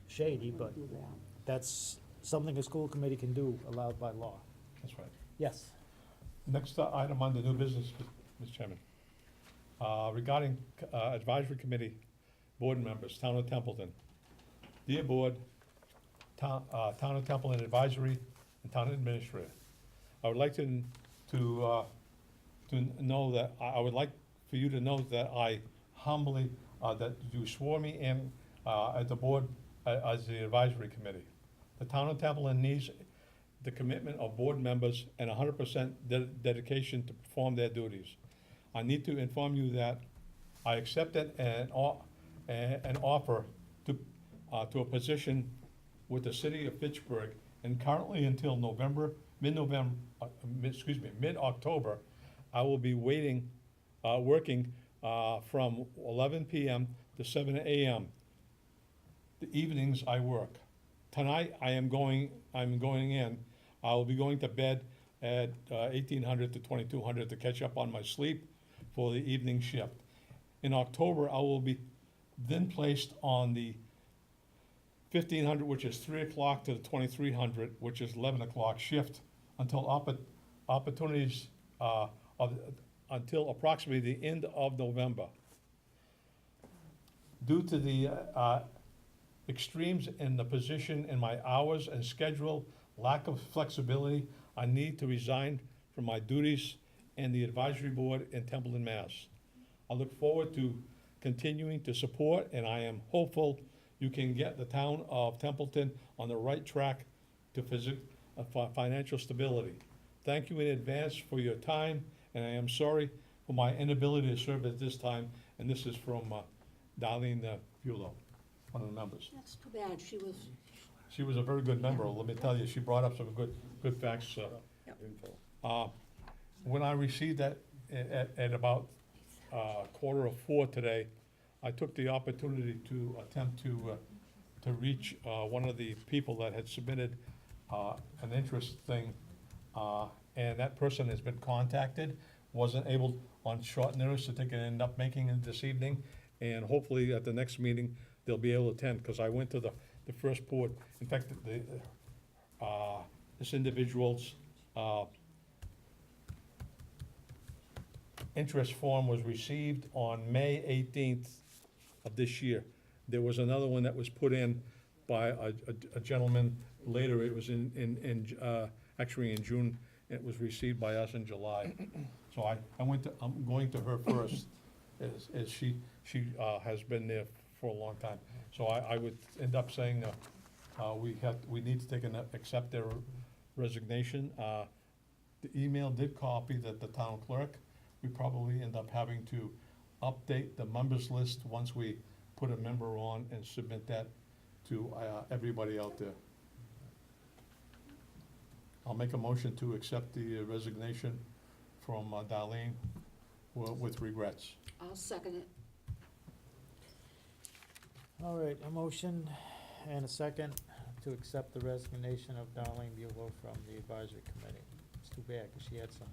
shady, but Do that. that's something a school committee can do, allowed by law. That's right. Yes. Next item on the new business, Mr. Chairman. Regarding advisory committee board members, Town of Templeton. Dear Board, Town of Templeton Advisory and Town Administrator. I would like to know that, I would like for you to know that I humbly, that you swore me in at the board as the advisory committee. The Town of Templeton needs the commitment of board members and 100% dedication to perform their duties. I need to inform you that I accepted an offer to a position with the city of Fitchburg, and currently until mid-October, I will be working from 11 p.m. to 7 a.m. The evenings I work. Tonight, I'm going in. I will be going to bed at 1800 to 2200 to catch up on my sleep for the evening shift. In October, I will be then placed on the 1500, which is 3 o'clock, to the 2300, which is 11 o'clock shift, until opportunities, until approximately the end of November. Due to the extremes in the position in my hours and schedule, lack of flexibility, I need to resign from my duties and the advisory board in Templeton, Mass. I look forward to continuing to support, and I am hopeful you can get the town of Templeton on the right track to financial stability. Thank you in advance for your time, and I am sorry for my inability to serve at this time, and this is from Darlene Bulow, one of the members. That's too bad, she was, She was a very good member, let me tell you, she brought up some good facts. When I received that at about 3:45 today, I took the opportunity to attempt to reach one of the people that had submitted an interest thing, and that person has been contacted, wasn't able on short notice to take it, end up making it this evening, and hopefully at the next meeting, they'll be able to attend, because I went to the first board. In fact, this individual's interest form was received on May 18th of this year. There was another one that was put in by a gentleman later. It was actually in June. It was received by us in July. So I'm going to her first, as she has been there for a long time. So I would end up saying, we need to accept their resignation. The email did copy the town clerk. We probably end up having to update the members list once we put a member on and submit that to everybody out there. I'll make a motion to accept the resignation from Darlene with regrets. I'll second it. All right, a motion and a second to accept the resignation of Darlene Bulow from the advisory committee. It's too bad, because she had some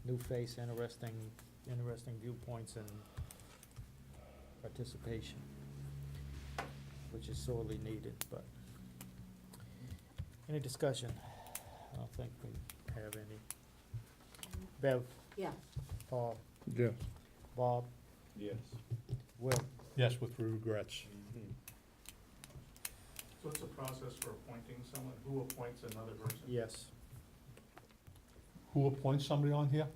new face, interesting viewpoints and participation, which is sorely needed, but. Any discussion? I don't think we have any. Bev, Yeah, Paul, Yes. Bob, Yes. Will. Yes, with regrets. So what's the process for appointing someone? Who appoints another person? Yes. Who appoints somebody on here?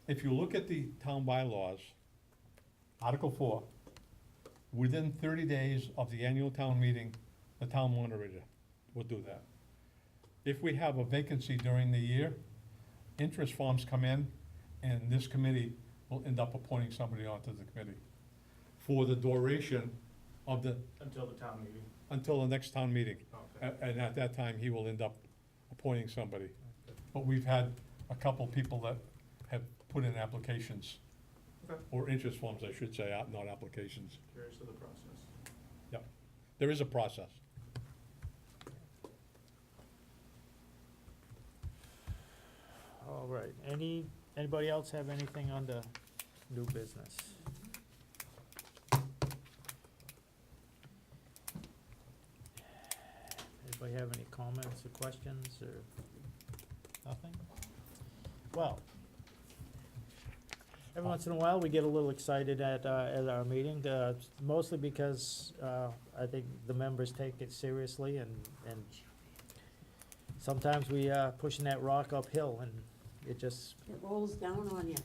If you look at the town bylaws, Article 4, within 30 days of the annual town meeting, the town moderator will do that. If we have a vacancy during the year, interest forms come in, and this committee will end up appointing somebody onto the committee for the duration of Until the town meeting? until the next town meeting. Okay. And at that time, he will end up appointing somebody. But we've had a couple people that have put in applications, Okay. or interest forms, I should say, not applications. Curious of the process. There is a process. All right, anybody else have anything on the new business? Anybody have any comments or questions or nothing? Well, every once in a while, we get a little excited at our meeting, mostly because, I think the members take it seriously and sometimes we, pushing that rock uphill and it just, it rolls down on you.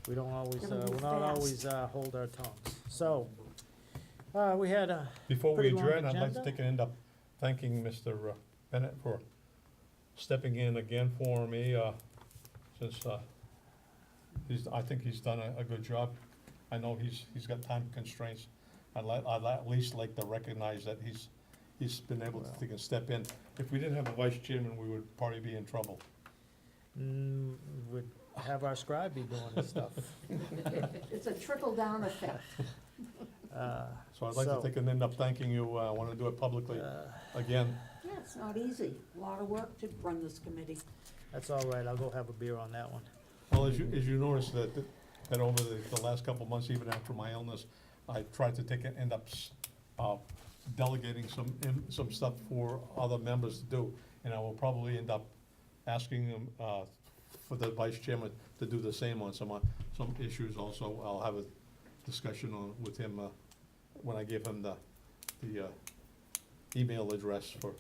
we don't always, Gotta move we don't fast. always, hold our tongues. So, we had a, Before we Pretty long adjourn, I'd like to agenda. take and end up thanking Mr. Bennett for stepping in again for me, since, I think he's done a good job. I know he's got time constraints. I'd at least like to recognize that he's been able to take a step in. If we didn't have a vice chairman, we would probably be in trouble. would have our scribe be doing this stuff. It's a trickle-down effect. So I'd like to take and end up thanking you. I want to do it publicly again. Yeah, it's not easy. A lot of work to run this committee. That's all right, I'll go have a beer on that one. Well, as you notice that over the last couple of months, even after my illness, I tried to take and end up delegating some stuff for other members to do. And I will probably end up asking them, for the vice chairman to do the same on some issues also. I'll have a discussion with him, when I give him the email address for.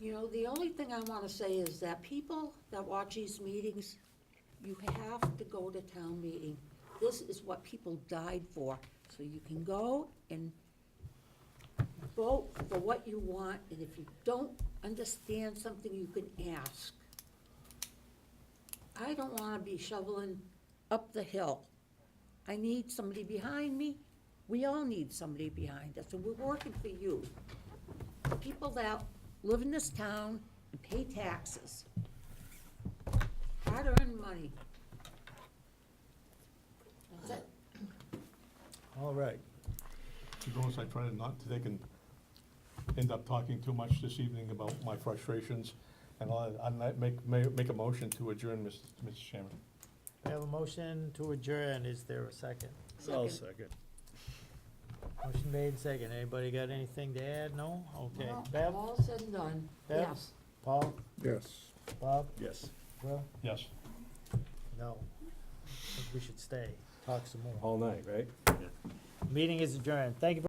You know, the only thing I wanna say is that people that watch these meetings, you have to go to town meeting. This is what people died for, so you can go and vote for what you want, and if you don't understand something, you can ask. I don't wanna be shoveling up the hill. I need somebody behind me. We all need somebody behind us, and we're working for you. The people that live in this town and pay taxes. Hard-earned money. That's it. All right, You notice I try not to take and end up talking too much this evening about my frustrations. And I'd make a motion to adjourn, Mr. Chairman. we have a motion to adjourn, is there a second? I'll second. Motion made, second, anybody got anything to add, no? Okay, Well, Bev, all said and done, Bev? yes. Paul, Yes. Bob, Yes. Will? Yes. No. I think we should stay, talk some more. All night, right? Meeting is adjourned, thank you.